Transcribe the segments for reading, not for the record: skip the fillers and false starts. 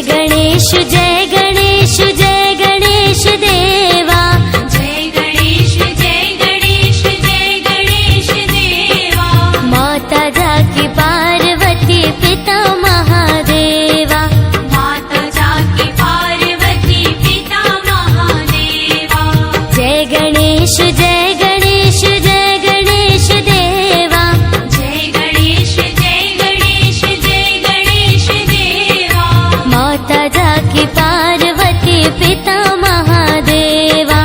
गणेश जय गणेश जय गणेश देवा। जय गणेश जय गणेश जय गणेश देवा। माता जाकी पार्वती पिता महादेवा। माता जाकी पार्वती पिता महादेवा। जय गणेश जय गणेश जय गणेश देवा। जय गणेश जय गणेश जय गणेश देवा। माता जाकी पार्वती पिता महादेवा।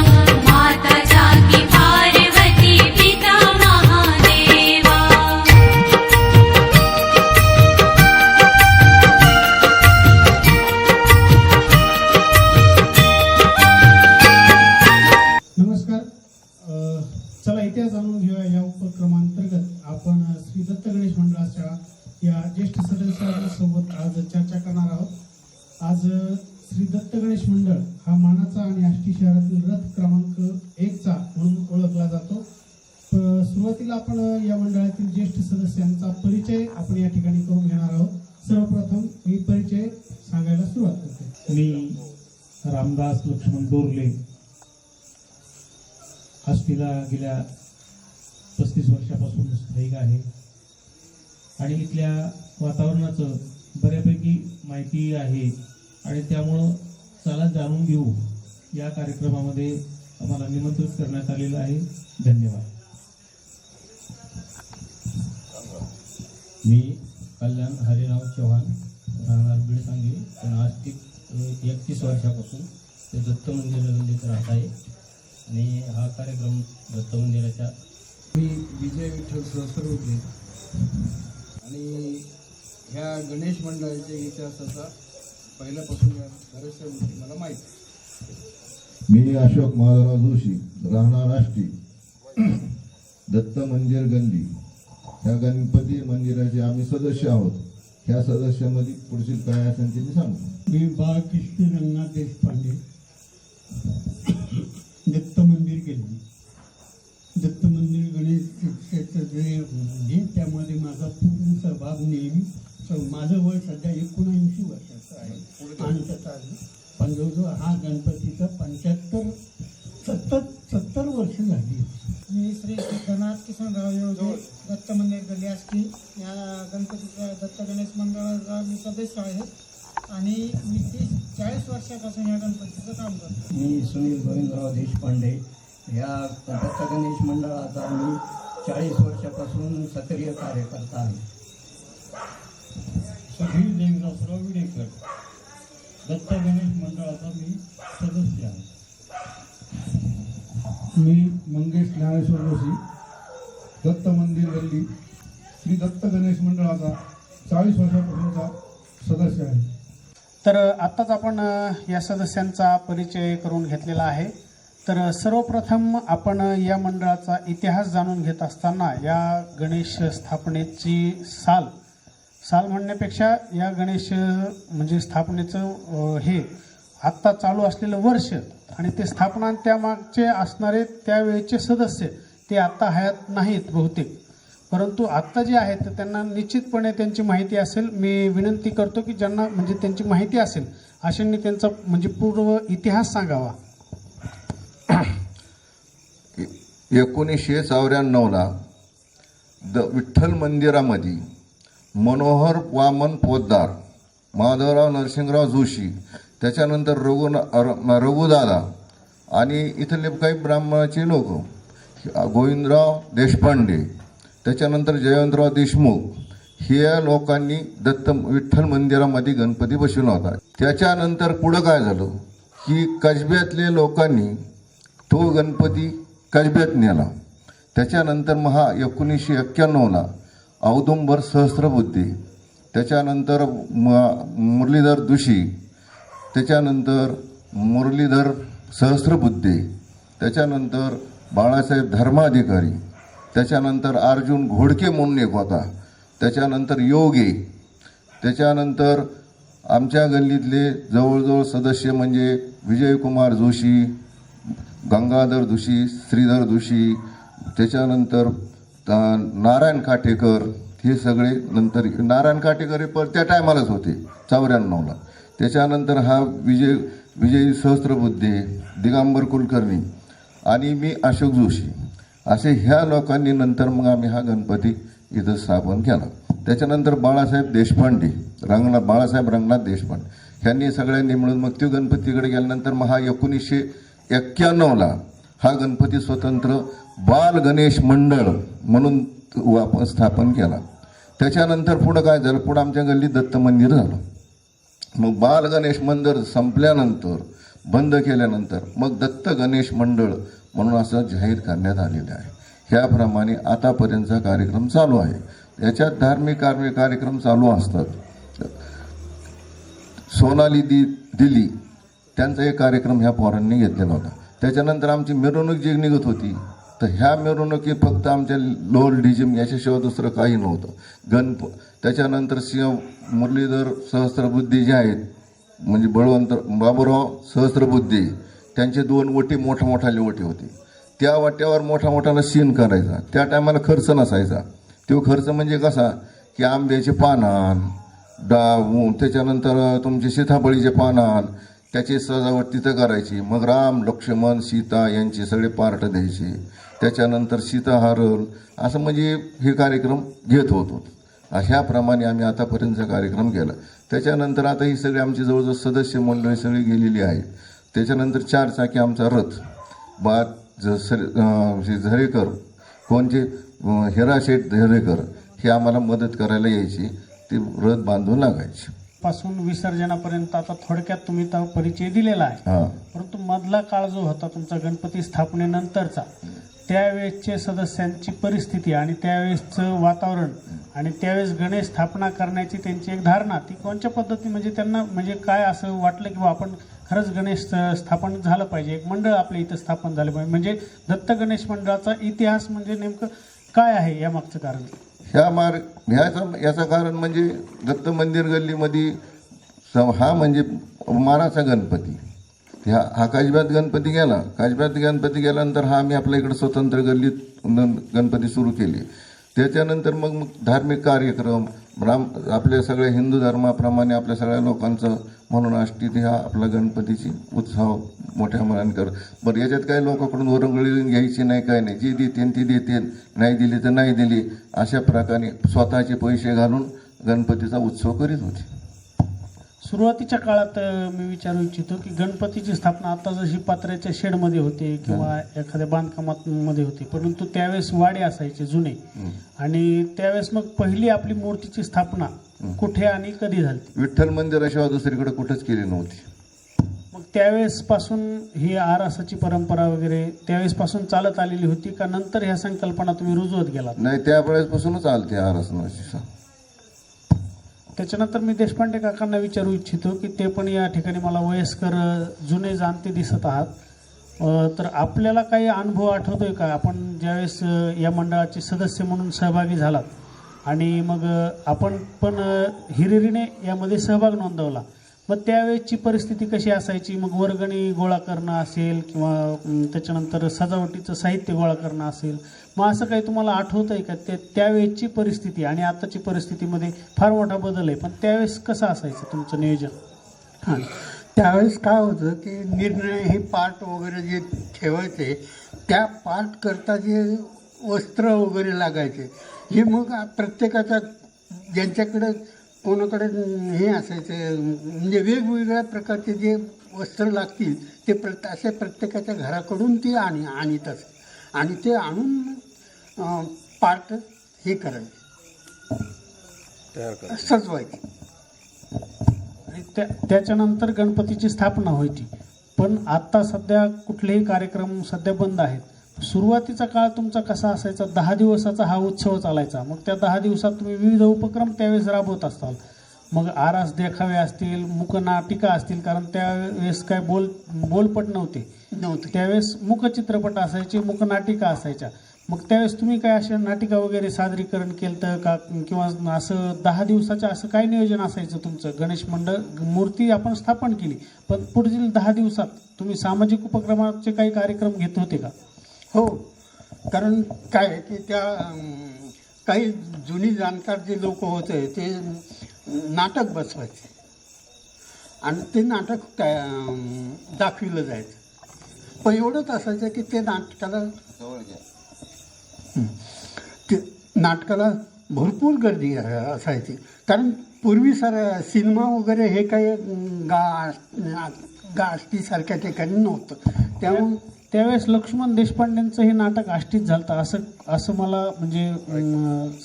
माता जाकी पार्वती पिता महादेवा। नमस्कार. चला इतिहास जाणून घेऊया. या उपक्रमांतर्गत आपण श्री दत्त गणेश मंडळाच्या या ज्येष्ठ सदस्यांसोबत आज चर्चा करणार आहोत. आज श्री दत्त गणेश मंडळ हा मानाचा आणि आष्टी शहरातील रथ क्रमांक 1चा म्हणून ओळखला जातो. सुरुवातीला आपण या मंडळातील ज्येष्ठ सदस्यांचा परिचय आपण या ठिकाणी करून घेणार आहोत. सर्वप्रथम मी परिचय सांगायला सुरुवात करते. मी रामदास लक्ष्मण डोरले, आष्टीला गेल्या 35 वर्षापासून स्थायिक आहे आणि इथल्या वातावरणाचं बऱ्यापैकी माहिती आहे आणि त्यामुळं चला जाणून घेऊ या कार्यक्रमामध्ये आम्हाला निमंत्रित करण्यात आलेलं आहे. धन्यवाद. मी कल्याण हरिराव चव्हाण, राहणार बीडसांगी, पण आष्टी 31 वर्षापासून ते दत्त मंदिरात राहत आहे आणि हा कार्यक्रम दत्त मंदिराच्या मी विजय विठ्ठल सहस्रबुद्धे आणि ह्या गणेश मंडळाच्या इतिहासाचा पहिल्यापासून बऱ्याचशा गोष्टी मला माहीत आहे. मी अशोक माधवराव जोशी, राहणार आष्टी, दत्त मंदिर गंदी. ह्या गणपती मंदिराचे आम्ही सदस्य आहोत. ह्या सदस्यामध्ये पुढील काय असेल ते मी सांगतो. मी बाळकृष्ण रंगनाथ देशपांडे, दत्त मंदिर गेले. दत्त मंदिर गणेश क्षेत्र जे म्हणजे त्यामध्ये माझा पूर्ण सहभाग नेहमी. माझं वय सध्या 79 वर्षाचं आहे आणि त्याचा पण जो हा गणपतीचा 70 वर्ष झाली. मी श्री सिद्धनाथ किसनराव योगे, दत्त मंदिर गल्ली आष्टी या गणपतीच्या दत्त गणेश मंडळाचा मी सदस्य आहे आणि मी 40 वर्षापासून या गणपतीचं काम करतो. मी सुनील गोविंदराव देशपांडे, या दत्त गणेश मंडळाचा मी 40 वर्षापासून सक्रिय कार्यकर्ता आहे. सुधीर देवदासराव विडेकर, दत्त गणेश मंडळाचा मी सदस्य आहे. मी मंगेश ज्ञानेश्वर जोशी, दत्त मंदिर गल्ली, श्री दत्त गणेश मंडळाचा 40 वर्षापासूनचा सदस्य आहे. तर आत्ताच आपण या सदस्यांचा परिचय करून घेतलेला आहे. तर सर्वप्रथम आपण या मंडळाचा इतिहास जाणून घेत असताना या गणेश स्थापनेची साल म्हणण्यापेक्षा या गणेश म्हणजे स्थापनेचं हे आत्ता चालू असलेलं वर्ष आणि ते स्थापना त्यामागचे असणारे त्यावेळेचे सदस्य ते आत्ता हयात नाहीत बहुतेक, परंतु आत्ता जे आहेत त्यांना निश्चितपणे त्यांची माहिती असेल. मी विनंती करतो की ज्यांना म्हणजे त्यांची माहिती असेल अशांनी त्यांचा म्हणजे पूर्व इतिहास सांगावा. 1994ला विठ्ठल मंदिरामध्ये मनोहर वामन पोद्दार, माधवराव नरसिंगराव जोशी, त्याच्यानंतर रघुदादा आणि इथले काही ब्राह्मणाचे लोक, गोविंदराव देशपांडे, त्याच्यानंतर जयवंतराव देशमुख, ह्या लोकांनी विठ्ठल मंदिरामध्ये गणपती बसवला होता. त्याच्यानंतर पुढं काय झालं की कसब्यातल्या लोकांनी तो गणपती कसब्यात नेला. त्याच्यानंतर 1991ला औदुंबर सहस्रबुद्धे, त्याच्यानंतर मुरलीधर दुशी, त्याच्यानंतर मुरलीधर सहस्रबुद्धे, त्याच्यानंतर बाळासाहेब धर्माधिकारी, त्याच्यानंतर अर्जुन घोडके म्हणून एक होता, त्याच्यानंतर योगे, त्याच्यानंतर आमच्या गल्लीतले जवळजवळ सदस्य म्हणजे विजयकुमार जोशी, गंगाधर जोशी, श्रीधर जोशी, त्याच्यानंतर नारायण काटेकर, हे सगळे नंतर नारायण काटेकर हे त्या टायमालाच होते 94ला. त्याच्यानंतर हा विजयी सहस्त्रबुद्धे, दिगंबर कुलकर्णी आणि मी अशोक जोशी असे ह्या लोकांनी नंतर मग आम्ही हा गणपती इथं स्थापन केला. त्याच्यानंतर बाळासाहेब देशपांडे, बाळासाहेब रंगनाथ देशपांडे ह्यांनी सगळ्यांनी मिळून मग तो गणपतीकडे गेल्यानंतर मग हा 1991ला हा गणपती स्वतंत्र बाल गणेश मंडळ म्हणून आपण स्थापन केला. त्याच्यानंतर पुढं काय झालं, पुढं आमच्या गल्लीत दत्त मंदिर झालं. मग बाल गणेश मंदिर संपल्यानंतर बंद केल्यानंतर मग दत्त गणेश मंडळ म्हणून असं जाहीर करण्यात आलेलं आहे. ह्याप्रमाणे आतापर्यंतचा कार्यक्रम चालू आहे. याच्यात धार्मिक कार्यक्रम चालू असतात. सोनाली दिली त्यांचा एक कार्यक्रम ह्या पोरांनी घेतलेला होता. त्याच्यानंतर आमची मिरवणूक जी निघत होती तर ह्या मिरवणुकीत फक्त आमच्या लोल डिजिम याच्याशिवाय दुसरं काही नव्हतं. त्याच्यानंतर सिंह मुरलीधर सहस्त्रबुद्धे जे आहेत म्हणजे बळवंत बाबूराव सहस्त्रबुद्धे त्यांचे 2 वटी मोठ्याले वटी होते. त्या वाट्यावर मोठा सीन करायचा. त्या टायमाला खर्च नसायचा. तो खर्च म्हणजे कसा की आंब्याचे पानान त्याच्यानंतर तुमचे सीताफळीचे पानान त्याची सजावट तिथं करायची. मग राम लक्ष्मण सीता यांचे सगळे पार्ट द्यायचे. त्याच्यानंतर सीताहरण असं म्हणजे हे कार्यक्रम घेत होतो. ह्याप्रमाणे आम्ही आतापर्यंतचा कार्यक्रम केला. त्याच्यानंतर आता ही सगळी आमची जवळजवळ सदस्य मंडळी सगळी गेलेली आहेत. त्याच्यानंतर 4 चाकी आमचा रथ झरेकर कोणते हिराशेठ झरेकर हे आम्हाला मदत करायला यायची. ते रथ बांधून लागायचे. पासून विसर्जनापर्यंत आता थोडक्यात तुम्ही तो परिचय दिलेला आहे. परंतु मधला काळ जो होता तुमचा गणपती स्थापनेनंतरचा, त्यावेळेसचे सदस्यांची परिस्थिती आणि त्यावेळेसचं वातावरण आणि त्यावेळेस गणेश स्थापना करण्याची त्यांची एक धारणा ती कोणत्या पद्धती म्हणजे त्यांना म्हणजे काय असं वाटलं की आपण खरंच गणेश स्थापन झालं पाहिजे, एक मंडळ आपल्या इथं स्थापन झालं पाहिजे, म्हणजे दत्त गणेश मंडळाचा इतिहास म्हणजे नेमकं काय आहे या मागचं कारण? याचं कारण म्हणजे दत्त मंदिर गल्लीमध्ये हा म्हणजे मानाचा गणपती. हा काजब्यात गणपती गेला. काजब्यात गणपती गेल्यानंतर हा आम्ही आपल्या इकडे स्वतंत्र गल्लीत गणपती सुरू केले. त्याच्यानंतर मग धार्मिक कार्यक्रम आपल्या सगळ्या हिंदू धर्माप्रमाणे आपल्या सगळ्या लोकांचं म्हणून आष्टीत ह्या आपला गणपतीची उत्सव मोठ्या मनाने कर. बरं याच्यात काही लोकांकडून वरंगळी घ्यायची नाही, काय नाही, जी देते ती देते, नाही दिली तर नाही दिली, अशा प्रकारे स्वतःचे पैसे घालून गणपतीचा उत्सव करीत होते. सुरुवातीच्या काळात मी विचारू इच्छितो की गणपतीची स्थापना आता जशी पात्र्याच्या शेडमध्ये होते किंवा एखाद्या बांधकामामध्ये होती, परंतु त्यावेळेस वाडे असायचे जुने, आणि त्यावेळेस मग पहिली आपली मूर्तीची स्थापना कुठे आणि कधी झाली? विठ्ठल मंदिराशिवाय दुसरीकडे कुठेच केली नव्हती. मग त्यावेळेस पासून ही आरासाची परंपरा वगैरे त्यावेळेस पासून चालत आलेली होती का नंतर ह्या संकल्पना तुम्ही रुजवत गेलात? नाही, त्यावेळेसपासूनच आलते आरासनाची. त्याच्यानंतर मी देशपांडे काकांना विचारू इच्छितो की ते पण या ठिकाणी मला वयस्कर जुने जाणते दिसत आहात, तर आपल्याला काही अनुभव आठवतोय का? आपण ज्यावेळेस या मंडळाचे सदस्य म्हणून सहभागी झालात आणि मग आपण पण हिरिरीने यामध्ये सहभाग नोंदवला, मग त्यावेळेसची परिस्थिती कशी असायची? मग वर्गणी गोळा करणं असेल किंवा त्याच्यानंतर सजावटीचं साहित्य गोळा करणं असेल, मग असं काही तुम्हाला आठवतं आहे का? त्यावेळेसची परिस्थिती आणि आताची परिस्थितीमध्ये फार मोठा बदल आहे, पण त्यावेळेस कसं असायचं तुमचं नियोजन? हां, त्यावेळेस काय होतं की निर्णय हे पाठ वगैरे जे ठेवायचे त्या पाठ करता जे वस्त्र वगैरे लागायचे हे मग प्रत्येकाच्या ज्यांच्याकडे कोणाकडे हे असायचं म्हणजे वेगवेगळ्या प्रकारचे जे वस्त्र लागतील ते असे प्रत्येकाच्या घराकडून ते आणीत असे आणि ते आणून पार्ट हे करायचे सजवायचे आणि त्याच्यानंतर गणपतीची स्थापना व्हायची. पण आता सध्या कुठलेही कार्यक्रम सध्या बंद आहेत. सुरुवातीचा काळ तुमचा कसा असायचा? 10 दिवसाचा हा उत्सव चालायचा. मग त्या 10 दिवसात तुम्ही विविध उपक्रम त्यावेळेस राबवत असताल. मग आरास देखावे असतील, मुकनाटिका असतील, कारण त्यावेळेस काय बोलपट नव्हते. त्यावेळेस मुकचित्रपट असायचे, मुकनाटिका असायच्या. मग त्यावेळेस तुम्ही काय अशा नाटिका वगैरे सादरीकरण केलं का? किंवा असं 10 दिवसाचं असं काय नियोजन असायचं तुमचं? गणेश मंडळ मूर्ती आपण स्थापन केली, पण पुढील 10 दिवसात तुम्ही सामाजिक उपक्रमाचे काही कार्यक्रम घेत होते का? हो, कारण काय की त्या काही जुनी जाणकार जे लोक होते ते नाटक बसवायचे आणि ते नाटक दाखविलं जायचं. पण एवढंच असायचं की ते नाटकाला भरपूर गर्दी असायची. कारण पूर्वी सिनेमा वगैरे हे काही आष्टीसारख्या ठिकाणी नव्हतं. त्यामुळे त्यावेळेस लक्ष्मण देशपांडेंचं हे नाटक आष्टीत झालं असं मला म्हणजे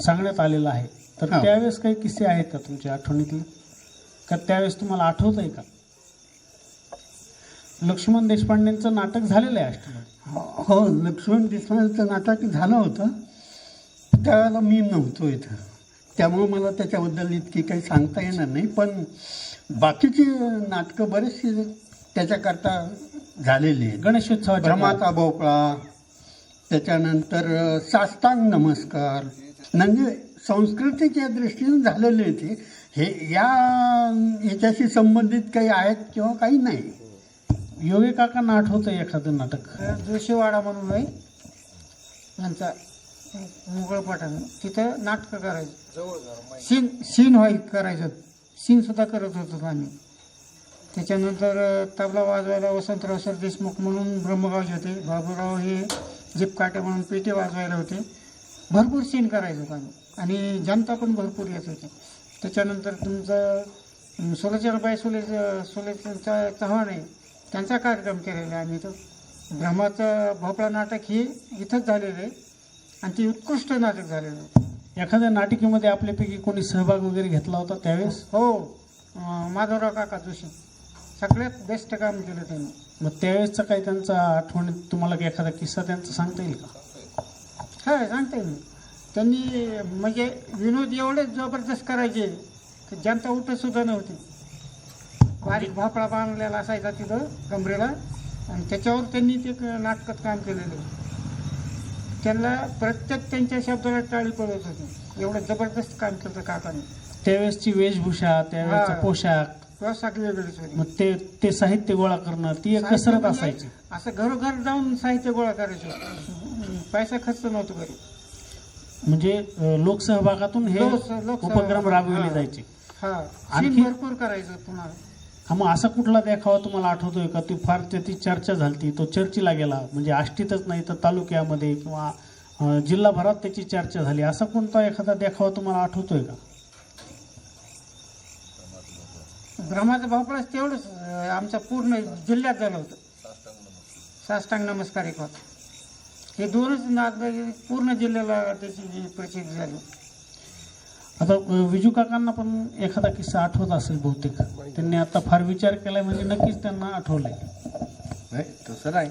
सांगण्यात आलेलं आहे. तर हा. त्यावेळेस काही किस्से आहेत का तुमच्या आठवणीतले, का त्यावेळेस तुम्हाला आठवत आहे का? लक्ष्मण देशपांडेंचं नाटक झालेलं आहे आष्टीमध्ये. हो, लक्ष्मण देशपांडेचं नाटक झालं होतं. त्यावेळेला मी नव्हतो इथं, त्यामुळे मला त्याच्याबद्दल इतकी काही सांगता येणार नाही. पण बाकीची नाटकं बरेचशी त्याच्याकरता झालेली आहेत. गणेशोत्सवाच्या भ्रमाचा भोपळा, त्याच्यानंतर साष्टांग नमस्कार, म्हणजे सांस्कृतिक दृष्टीने झालेले ते हे याच्याशी संबंधित काही आहेत किंवा काही नाही. योगी काकांना आठवतं एखादं नाटक? जोशीवाडा म्हणून आहे यांचा मुघल पठाण, तिथं नाटकं करायचं, सीन करायचं, सीनसुद्धा करत होतो आम्ही. त्याच्यानंतर तबला वाजवायला वसंतराव सरदेशमुख म्हणून ब्रह्मगावचे होते, बाबूराव हे जिपकाटे म्हणून पेटी वाजवायला होते. भरपूर सीन करायचो आम्ही आणि जनता पण भरपूर येत होती. त्याच्यानंतर तुमचं सोलेचरबाई सोलेचा चव्हाण आहे, त्यांचा कार्यक्रम केलेला आहे आम्ही. तो भ्रमाचं भोपळा नाटक हे इथंच झालेलं आहे आणि ते उत्कृष्ट नाटक झालेलं आहे. एखाद्या नाटिकेमध्ये आपल्यापैकी कोणी सहभाग वगैरे घेतला होता त्यावेळेस? हो, माधवराव काका जोशी सगळ्यात बेस्ट काम केलं त्यांनी. मग त्यावेळेसचा काही त्यांचा आठवणीत तुम्हाला एखादा किस्सा त्यांचा सांगता येईल का? हा, सांगता येईल. त्यांनी म्हणजे विनोद एवढे जबरदस्त करायचे की जनता उठत सुद्धा नव्हती. बारीक भोपळा बांधलेला असायचा तिथं कमरेला आणि त्याच्यावर त्यांनी ते नाटकात काम केलेलं. त्यांना प्रत्येक त्यांच्या शब्दाला टाळी पडत होती, एवढं जबरदस्त काम केलं काकाने. त्यावेळेसची वेशभूषा, त्यावेळेचा हा. पोशाख वेगळीच होती. मग ते साहित्य गोळा करणं ती एक साहित्य कसरत म्हणजे असायची. असं घरोघर जाऊन साहित्य गोळा करायचं, पैसा खर्च नव्हतो घरी. म्हणजे लोकसहभागातून हे लोकसहभाग. उपक्रम राबविले हा. जायचे. हा, आणखी- सीन भरपूर करायचं पुन्हा. हा, मग असा कुठला देखावा तुम्हाला आठवतोय का ती फार त्याची चर्चा झाली, तो चर्चेला गेला, म्हणजे आष्टीतच नाही तर तालुक्यामध्ये किंवा जिल्हाभरात त्याची चर्चा झाली, असा कोणता एखादा देखावा तुम्हाला आठवतोय का? भ्रमाचा भोपळा तेवढंच आमचा पूर्ण जिल्ह्यात झालं होतं. साष्टांग नमस्कार एक होता. हे दोनच नाटक पूर्ण जिल्ह्याला त्याची प्रसिद्ध झाली. आता विजू काकांना पण एखादा किस्सा आठवत असेल बहुतेक. त्यांनी आता फार विचार केलाय म्हणजे नक्कीच त्यांना आठवलंय. नाही तसं नाही.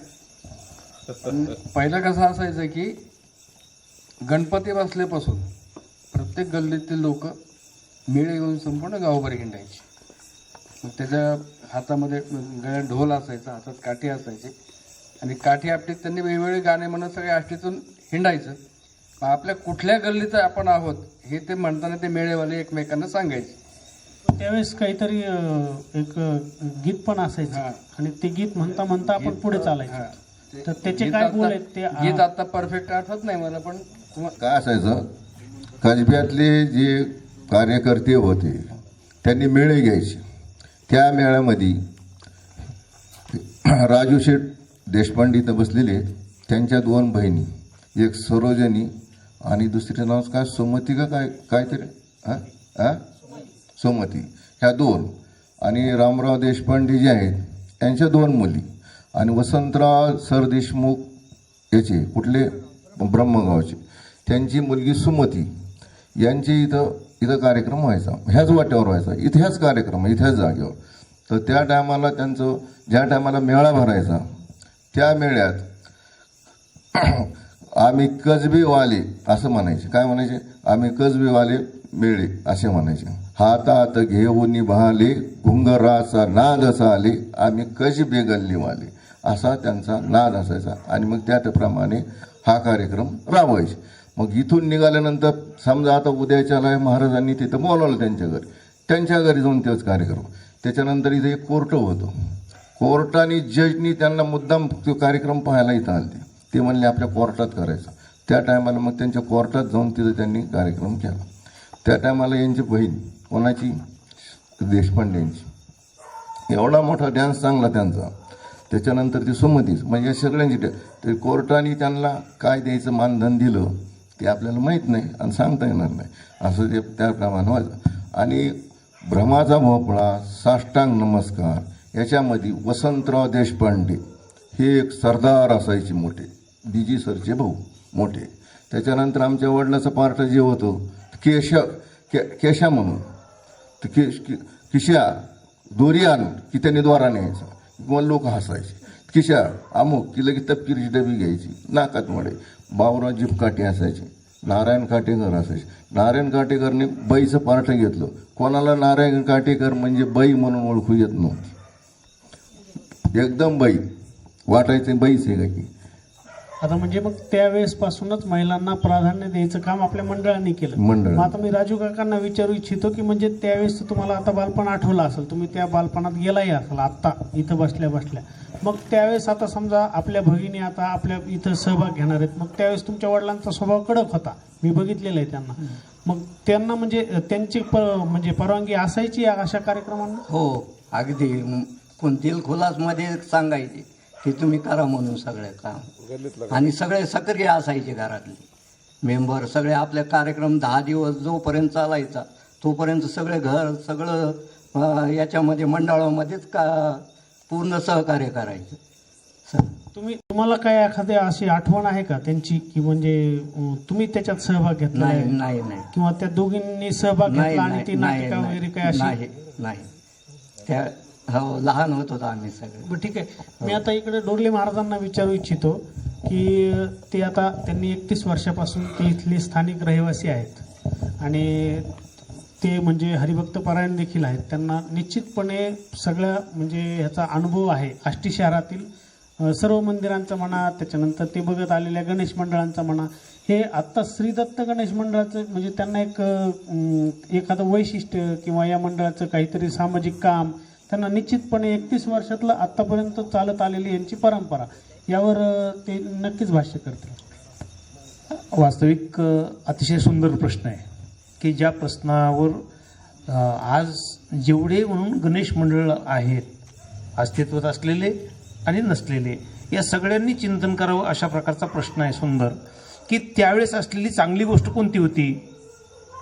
पण पहिलं कसं असायचं की गणपती बसल्यापासून प्रत्येक गल्लीतील लोक मेळे घेऊन संपूर्ण गावभर हिंडायचे. मग त्याच्या हातामध्ये गळ्यात ढोल असायचा, हातात काठी असायची आणि काठी आपटीत त्यांनी वेगवेगळे गाणे म्हणत सगळे आष्टीतून हिंडायचं. मग आपल्या कुठल्या गल्लीत आपण आहोत हे ते म्हणताना ते मेळेवाले एकमेकांना सांगायचे. त्यावेळेस काहीतरी एक गीत पण असायचं हा. आणि ते गीत म्हणता म्हणता आपण पुढे हा. चालायचं. तर त्याचे गीत काय आता- बोल आहेत ते गीत आता परफेक्ट आठवत नाही मला, पण काय असायचं, कसब्यातले जे कार्यकर्ते होते त्यांनी मेळे घ्यायचे. त्या मेळ्यामध्ये राजू शेठ देशपांडे इथं बसलेले, त्यांच्या दोन बहिणी, एक सरोजनी आणि दुसरीचं नाव काय सोमती का काहीतरी सोमती, ह्या दोन, आणि रामराव देशपांडे जे आहेत त्यांच्या दोन मुली, आणि वसंतराव सरदेशमुख याचे कुठले ब्रह्मगावचे, त्यांची मुलगी सुमती, यांची इथं कार्यक्रम व्हायचा. ह्याच वाट्यावर व्हायचा, इतिहास कार्यक्रम इथ्याच जागेवर. तर त्या टायमाला त्यांचं ज्या टायमाला मेळा भरायचा त्या मेळ्यात आम्ही कसबेवाले असं म्हणायचे. काय म्हणायचे? आम्ही कसबेवाले मेळे असे म्हणायचे. हातात घेऊन भाले घुंगराचा नाद चाले, आम्ही कसबे गल्लीवाले, असा त्यांचा नाद असायचा. आणि मग त्याप्रमाणे हा कार्यक्रम राबवायचे. मग इथून निघाल्यानंतर समजा आता उद्याच्याला महाराजांनी तिथं बोलावलं त्यांच्या घरी जाऊन तेच कार्यक्रम. त्याच्यानंतर इथे एक कोर्ट होतं, कोर्टाने जजनी त्यांना मुद्दाम तो कार्यक्रम पाहायला इथं आले. ते म्हणले आपल्या कोर्टात करायचं. त्या टायमाला मग त्यांच्या कोर्टात जाऊन तिथं त्यांनी कार्यक्रम केला. त्या टायमाला यांची बहीण कोणाची, देशपांडे यांची, एवढा मोठा डान्स चांगला त्यांचा. त्याच्यानंतर ती सुमतीच म्हणजे सगळ्यांची ते कोर्टाने त्यांना काय द्यायचं मानधन दिलं ते आपल्याला माहीत नाही आणि सांगता येणार नाही, असं ते त्याप्रमाणे व्हायचं. आणि भ्रमाचा भोपळा, साष्टांग नमस्कार याच्यामध्ये वसंतराव देशपांडे हे एक सरदार असायचे मोठे, बीजी सरचे भाऊ मोठे. त्याच्यानंतर आमच्या वडिलाचं पार्ट जे होतं केशा म्हणून तर किशा दोरी आणून की त्याने द्वारा न्यायचा किंवा लोक हसायचे. किशा अमुक की लगेच तपकिरीची डबी घ्यायची नाकात मडे. बाबुराव जिपकाटे असायचे, नारायण काटेकर असायचे. नारायण काटेकरने बाईचं पार्ट घेतलं. कोणाला नारायण काटेकर म्हणजे बाई म्हणून ओळखू येत नव्हती, एकदम बाई वाटायचे बाईच आहे का की. आता म्हणजे मग त्यावेळेसपासूनच महिलांना प्राधान्य द्यायचं काम आपल्या मंडळाने केलं. मग आता मी राजू काकांना विचारू इच्छितो की म्हणजे त्यावेळेस तुम्हाला आता बालपण आठवलं असेल, तुम्ही त्या बालपणात गेलाही असाल आत्ता इथं बसल्या बसल्या. मग त्यावेळेस आता समजा आपल्या भगिनी आता आपल्या इथं सहभाग घेणार आहेत, मग त्यावेळेस तुमच्या वडिलांचा स्वभाव कडक होता, मी बघितलेलं आहे त्यांना. मग त्यांना म्हणजे त्यांची म्हणजे परवानगी असायची अशा कार्यक्रमांना? हो, अगदी कोण दिलखुलासमध्ये सांगायचे की तुम्ही करा म्हणून सगळे काम. आणि सगळे सक्रिय असायचे घरातले मेंबर सगळे. आपले कार्यक्रम 10 दिवस जोपर्यंत चालायचा तोपर्यंत सगळे घर सगळं याच्यामध्ये मंडळामध्येच पूर्ण सहकार्य करायचं. तुम्हाला काय एखादी अशी आठवण आहे का त्यांची की म्हणजे तुम्ही त्याच्यात सहभाग घेतला? नाही किंवा त्या दोघींनी सहभाग घेतला आणि ती नाटिका वगैरे काय अशी? नाही त्या हो लहान होतो आम्ही सगळे. ठीक आहे. मी आता इकडे डोरले महाराजांना विचारू इच्छितो की ते आता त्यांनी 31 वर्षापासून ते इथले स्थानिक रहिवासी आहेत आणि ते म्हणजे हरिभक्त पारायण देखील आहेत. त्यांना निश्चितपणे सगळ्या म्हणजे ह्याचा अनुभव आहे. आष्टी शहरातील सर्व मंदिरांचा म्हणा, त्याच्यानंतर ते बघत आलेल्या गणेश मंडळांचा म्हणा, हे आत्ता श्री दत्त गणेश मंडळाचं म्हणजे त्यांना एखादं वैशिष्ट्य किंवा या मंडळाचं काहीतरी सामाजिक काम त्यांना निश्चितपणे 31 वर्षातलं आत्तापर्यंत चालत आलेली यांची परंपरा यावर ते नक्कीच भाष्य करतील. वास्तविक अतिशय सुंदर प्रश्न आहे की ज्या प्रश्नावर आज जेवढे म्हणून गणेश मंडळ आहेत अस्तित्वात असलेले आणि नसलेले या सगळ्यांनी चिंतन करावं अशा प्रकारचा प्रश्न आहे सुंदर. की त्यावेळेस असलेली चांगली गोष्ट कोणती होती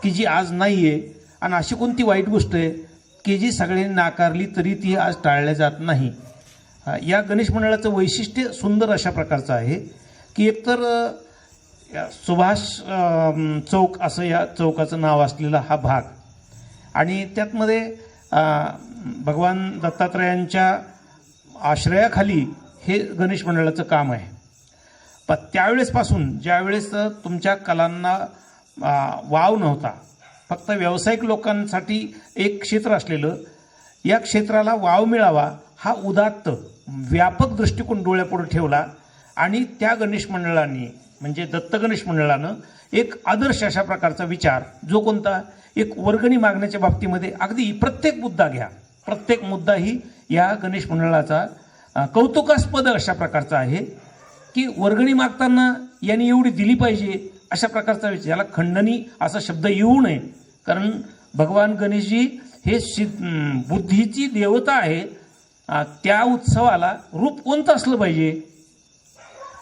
की जी आज नाही आहे, आणि अशी कोणती वाईट गोष्ट आहे की जी सगळ्यांनी नाकारली तरी ती आज टाळल्या जात नाही. या गणेश मंडळाचं वैशिष्ट्य सुंदर अशा प्रकारचं आहे की एकतर सुभाष चौक असं या चौकाचं नाव असलेला हा भाग, आणि त्यातमध्ये भगवान दत्तात्रयांच्या आश्रयाखाली हे गणेश मंडळाचं काम आहे. पण त्यावेळेसपासून ज्यावेळेस तुमच्या कलांना वाव नव्हता, फक्त व्यावसायिक लोकांसाठी एक क्षेत्र असलेलं, या क्षेत्राला वाव मिळावा हा उदात्त व्यापक दृष्टिकोन डोळ्यापुढे ठेवला आणि त्या गणेश मंडळांनी म्हणजे दत्त गणेश मंडळानं एक आदर्श अशा प्रकारचा विचार, जो कोणता एक वर्गणी मागण्याच्या बाबतीमध्ये अगदी प्रत्येक मुद्दा घ्या, प्रत्येक मुद्दा ही या गणेश मंडळाचा कौतुकास्पद अशा प्रकारचा आहे की वर्गणी मागताना यांनी एवढी दिली पाहिजे अशा प्रकारचा विचार. याला खंडणी असा शब्द येऊ नये, कारण भगवान गणेशजी हे बुद्धीची देवता आहे. त्या उत्सवाला रूप कोणतं असलं पाहिजे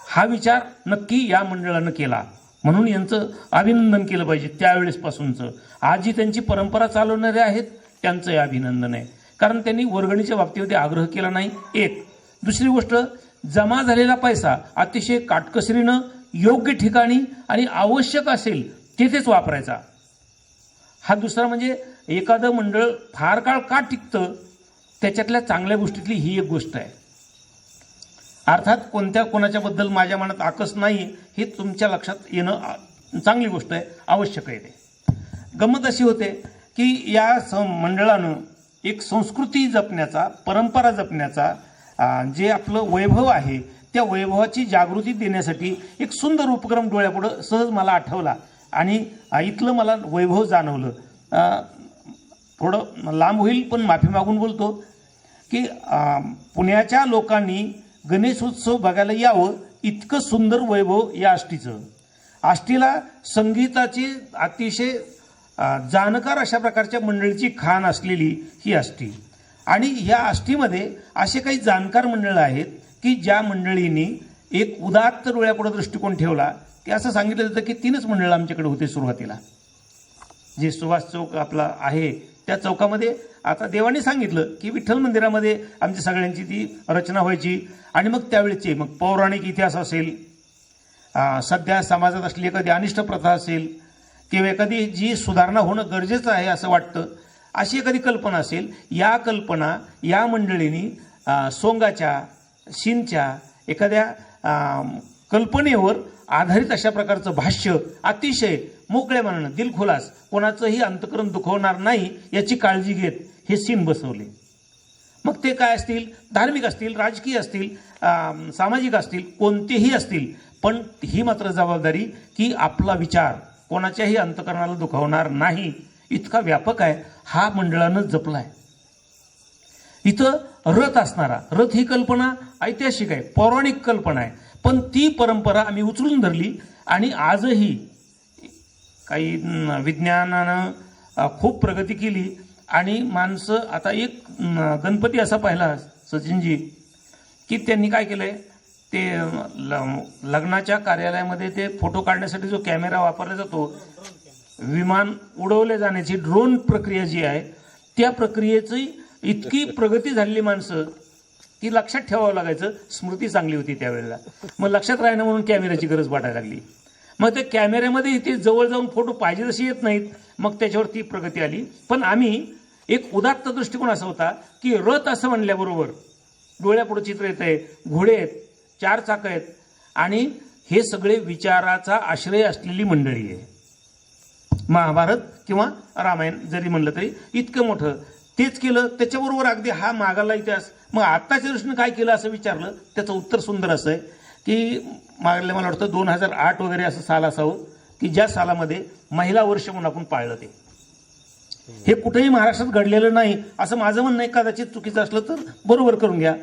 हा विचार नक्की या मंडळानं केला, म्हणून यांचं अभिनंदन केलं पाहिजे. त्यावेळेसपासूनचं आजही त्यांची परंपरा चालवणारे आहेत त्यांचंही अभिनंदन आहे, कारण त्यांनी वर्गणीच्या बाबतीमध्ये आग्रह केला नाही. एक दुसरी गोष्ट, जमा झालेला पैसा अतिशय काटकसरीनं योग्य ठिकाणी आणि आवश्यक असेल तेथेच वापरायचा. हा दुसरा म्हणजे एखादं मंडळ फार काळ का टिकतं त्याच्यातल्या चांगल्या गोष्टीतली ही एक गोष्ट आहे. अर्थात कोणाच्याबद्दल माझ्या मनात आकस नाही हे तुमच्या लक्षात येणं चांगली गोष्ट आहे, आवश्यक आहे. ते गंमत अशी होते की या मंडळानं एक संस्कृती जपण्याचा, परंपरा जपण्याचा जे आपलं वैभव आहे त्या वैभवाची जागृती देण्यासाठी एक सुंदर उपक्रम डोळ्यापुढं सहज मला आठवला आणि इथलं मला वैभव जाणवलं. थोडं लांब होईल पण माफी मागून बोलतो की पुण्याच्या लोकांनी गणेशोत्सव बघायला यावं, इतकं सुंदर वैभव या आष्टीचं. आष्टीला संगीताची अतिशय जाणकार अशा प्रकारच्या मंडळीची खाण असलेली ही आष्टी. आणि ह्या आष्टीमध्ये असे काही जाणकार मंडळं आहेत की ज्या मंडळींनी एक उदात्त डोळ्यापुढे दृष्टिकोन ठेवला की असं सांगितलं जातं की 3च मंडळं आमच्याकडे होते सुरुवातीला. जे सुभाष चौक आपला आहे त्या चौकामध्ये आता देवाने सांगितलं की विठ्ठल मंदिरामध्ये आमच्या सगळ्यांची ती रचना व्हायची. आणि मग त्यावेळेचे मग पौराणिक इतिहास असेल, सध्या समाजात असलेली एखादी अनिष्ट प्रथा असेल किंवा एखादी जी सुधारणा होणं गरजेचं आहे असं वाटतं अशी एखादी कल्पना असेल, या कल्पना या मंडळींनी सोंगाच्या शिनच्या एखाद्या कल्पनेवर आधारित अशा प्रकारचं भाष्य अतिशय मोकळ्या मनानं दिलखुलास कोणाचंही अंतकरण दुखवणार नाही याची काळजी घेत हे सीन बसवले. मग ते काय असतील, धार्मिक असतील, राजकीय असतील, सामाजिक असतील, कोणतेही असतील, पण ही मात्र जबाबदारी की आपला विचार कोणाच्याही अंतकरणाला दुखावणार नाही इतका व्यापक आहे हा मंडळानं जपला आहे. इथं रथ असणारा, रथ ही कल्पना ऐतिहासिक आहे, पौराणिक कल्पना आहे, पण ती परंपरा आम्ही उचलून धरली आणि आजही काही विज्ञानानं खूप प्रगती केली आणि माणसं आता एक गणपती असा पाहिला सचिनजी की त्यांनी काय केलंय, ते लग्नाच्या कार्यालयामध्ये ते फोटो काढण्यासाठी जो कॅमेरा वापरला जातो, विमान उडवले जाण्याची ड्रोन प्रक्रिया जी आहे त्या प्रक्रियेची इतकी प्रगती झालेली माणसं की लक्षात ठेवावं लागायचं. स्मृती चांगली होती त्यावेळेला, मग लक्षात राहणं म्हणून कॅमेऱ्याची गरज वाटायला लागली. मग ते कॅमेऱ्यामध्ये इथे जवळ जाऊन फोटो पाहिजे तसे येत नाहीत, मग त्याच्यावर ती प्रगती आली. पण आम्ही एक उदात्त दृष्टिकोन असा होता की रथ असं म्हणल्याबरोबर डोळ्यापुढे चित्र येत आहे, घोडे आहेत, 4 चाकं आहेत आणि हे सगळे विचाराचा आश्रय असलेली मंडळी आहे. महाभारत किंवा रामायण जरी म्हणलं तरी इतकं मोठं तेच केलं. त्याच्याबरोबर अगदी हा मागाला इतिहास. मग आत्ताच्या दृष्टीने काय केलं असं विचारलं, त्याचं उत्तर सुंदर असं आहे की मागले मला वाटतं 2008 वगैरे असं साल असावं की ज्या सालामध्ये महिला वर्ष म्हणून आपण पाळलं. ते हे कुठेही महाराष्ट्रात घडलेलं नाही असं माझं म्हणणं आहे. कदाचित चुकीचं असलं तर बरोबर करून घ्या.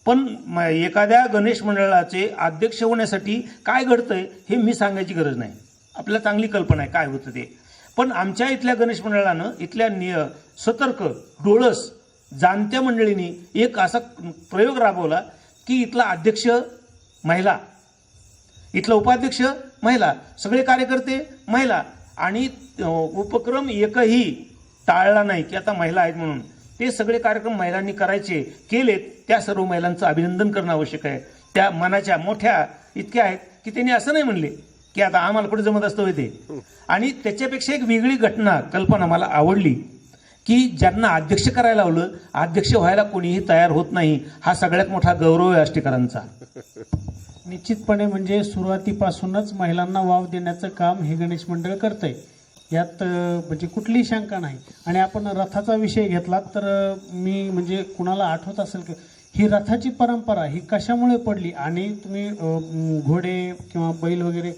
पण एखाद्या गणेश मंडळाचे अध्यक्ष होण्यासाठी काय घडतंय हे मी सांगायची गरज नाही, आपल्याला चांगली कल्पना आहे काय होतं ते. पण आमच्या इथल्या गणेश मंडळानं इथल्या सतर्क डोळस जाणत्या मंडळींनी एक असा प्रयोग राबवला की इथला अध्यक्ष महिला, इथला उपाध्यक्ष महिला, सगळे कार्यकर्ते महिला आणि उपक्रम एकही टाळला नाही की आता महिला आहेत म्हणून. ते सगळे कार्यक्रम महिलांनी करायचे केलेत. त्या सर्व महिलांचं अभिनंदन करणं आवश्यक आहे. त्या मनाच्या मोठ्या इतक्या आहेत की त्यांनी असं नाही म्हणले की आता आम्हाला कुठे जमत असतं ते. आणि त्याच्यापेक्षा एक वेगळी घटना कल्पना मला आवडली की ज्यांना अध्यक्ष करायला लावलं, अध्यक्ष व्हायला कोणीही तयार होत नाही. हा सगळ्यात मोठा गौरव आहे आष्टीकरांचा. निश्चितपणे म्हणजे सुरुवातीपासूनच महिलांना वाव देण्याचं काम हे गणेश मंडळ करतंय, यात म्हणजे कुठलीही शंका नाही. आणि आपण रथाचा विषय घेतला तर मी म्हणजे कुणाला आठवत असेल की ही रथाची परंपरा ही कशामुळे पडली. आणि तुम्ही घोडे किंवा बैल वगैरे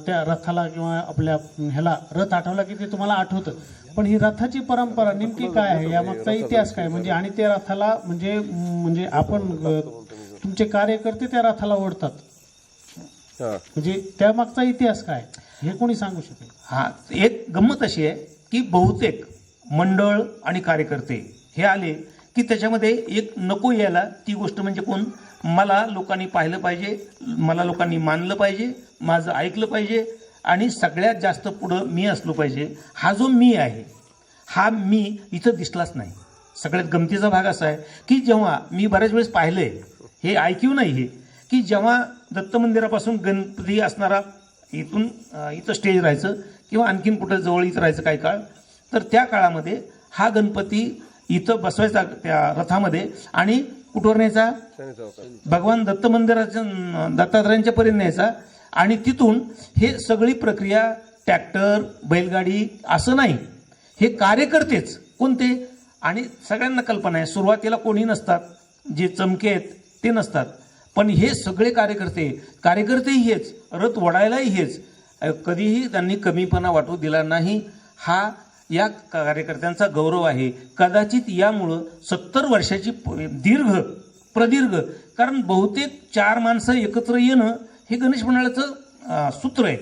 त्या रथाला किंवा आपल्या ह्याला रथ आठवला की ते तुम्हाला आठवतं, पण ही रथाची परंपरा नेमकी काय आहे, यामागचा इतिहास काय म्हणजे. आणि त्या रथाला म्हणजे आपण तुमचे कार्यकर्ते त्या रथाला ओढतात, म्हणजे त्यामागचा इतिहास काय हे कोणी सांगू शकेल? हा, एक गंमत अशी आहे की बहुतेक मंडळ आणि कार्यकर्ते हे आले की त्याच्यामध्ये एक नको यायला ती गोष्ट म्हणजे कोण, मला लोकांनी पाहिलं पाहिजे, मला लोकांनी मानलं पाहिजे, माझं ऐकलं पाहिजे आणि सगळ्यात जास्त पुढं मी असलो पाहिजे. हा जो मी आहे हा मी इथं दिसलाच नाही. सगळ्यात गमतीचा भाग असा आहे की जेव्हा मी बऱ्याच वेळेस पाहिलंय, हे ऐकू नाही हे, की जेव्हा दत्त मंदिरापासून गणपती असणारा इथून इथं स्टेज राहायचं किंवा आणखीन कुठं जवळ इथं राहायचं काही काळ, तर त्या काळामध्ये हा गणपती इथं बसवायचा त्या रथामध्ये आणि कुठवर न्यायचा, भगवान दत्त मंदिराच्या दत्तात्रयांच्या पर्यंत न्यायचा. आणि तिथून हे सगळी प्रक्रिया ट्रॅक्टर बैलगाडी असं नाही, हे कार्यकर्तेच कोणते. आणि सगळ्यांना कल्पना आहे सुरुवातीला कोणी नसतात, जे चमके आहेत ते नसतात, पण हे सगळे कार्यकर्तेही हेच, रथ ओढायलाही हेच. कधीही त्यांनी कमीपणा वाटू दिला नाही. हा या कार्यकर्त्यांचा गौरव आहे. कदाचित यामुळं 70 वर्षाची प्रदीर्घ, कारण बहुतेक 4 माणसं एकत्र येणं हे गणेश मंडळाचं सूत्र आहे,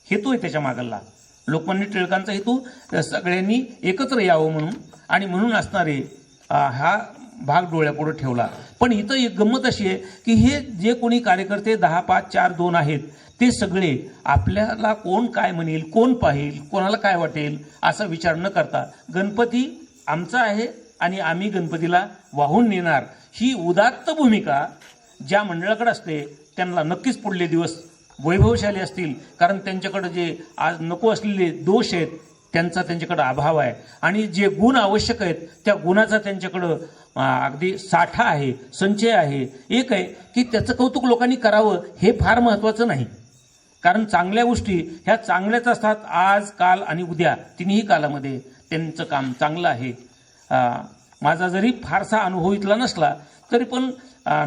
हेतू आहे त्याच्या मागला. लोकमान्य टिळकांचा हेतू सगळ्यांनी एकत्र यावं म्हणून आणि म्हणून असणारे हा भाग डोळ्यापुढे ठेवला. पण इथं एक गंमत अशी आहे की हे जे कोणी कार्यकर्ते 10, 5, 4, 2 आहेत ते सगळे आपल्याला कोण काय म्हणेल, कोण पाहिल, कोणाला काय वाटेल असा विचार न करता गणपती आमचा आहे आणि आम्ही गणपतीला वाहून नेणार ही उदात्त भूमिका ज्या मंडळाकडे असते त्यांना नक्कीच पुढले दिवस वैभवशाली असतील. कारण त्यांच्याकडे जे आज नको असलेले दोष आहेत त्यांचा त्यांच्याकडे अभाव आहे आणि जे गुण आवश्यक आहेत त्या गुणाचा त्यांच्याकडं अगदी साठा आहे, संचय आहे. एक आहे की त्याचं कौतुक लोकांनी करावं हे फार महत्त्वाचं नाही, कारण चांगल्या गोष्टी ह्या चांगल्याच असतात. आज, काल आणि उद्या तिन्ही कालामध्ये त्यांचं काम चांगलं आहे. माझा जरी फारसा अनुभव इथला नसला तरी पण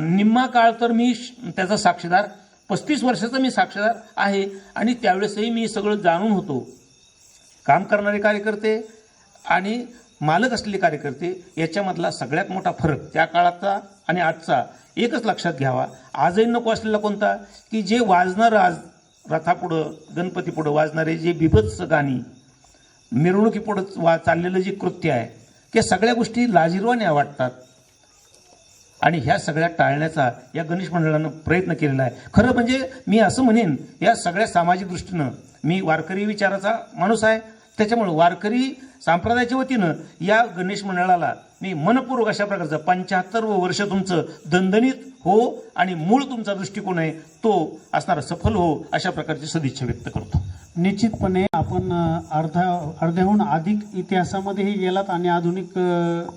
निम्मा काळ तर मी त्याचा साक्षीदार, 35 वर्षाचा मी साक्षीदार आहे आणि त्यावेळेसही मी सगळं जाणून होतो. काम करणारे कार्यकर्ते आणि मालक असलेले कार्यकर्ते याच्यामधला सगळ्यात मोठा फरक त्या काळाचा आणि आजचा एकच लक्षात घ्यावा. आजही नको असलेला कोणता की जे वाजणारं आज रथापुढं गणपतीपुढं वाजणारे जे बिभत्स गाणी, मिरवणुकीपुढं चाललेलं जे कृत्य आहे त्या सगळ्या गोष्टी लाजिरवाण्या वाटतात आणि ह्या सगळ्या टाळण्याचा या गणेश मंडळानं प्रयत्न केलेला आहे. खरं म्हणजे मी असं म्हणेन या सगळ्या सामाजिक दृष्टीनं मी वारकरी विचाराचा माणूस आहे, त्याच्यामुळे वारकरी संप्रदायाच्या वतीनं या गणेश मंडळाला मी मनपूर्वक अशा प्रकारचं 75 वर्ष तुमचं दणदणीत हो आणि मूळ तुमचा दृष्टिकोन आहे तो असणारा सफल हो अशा प्रकारची सदिच्छा व्यक्त करतो. निश्चितपणे आपण अर्ध्याहून अधिक इतिहासामध्येही गेलात आणि आधुनिक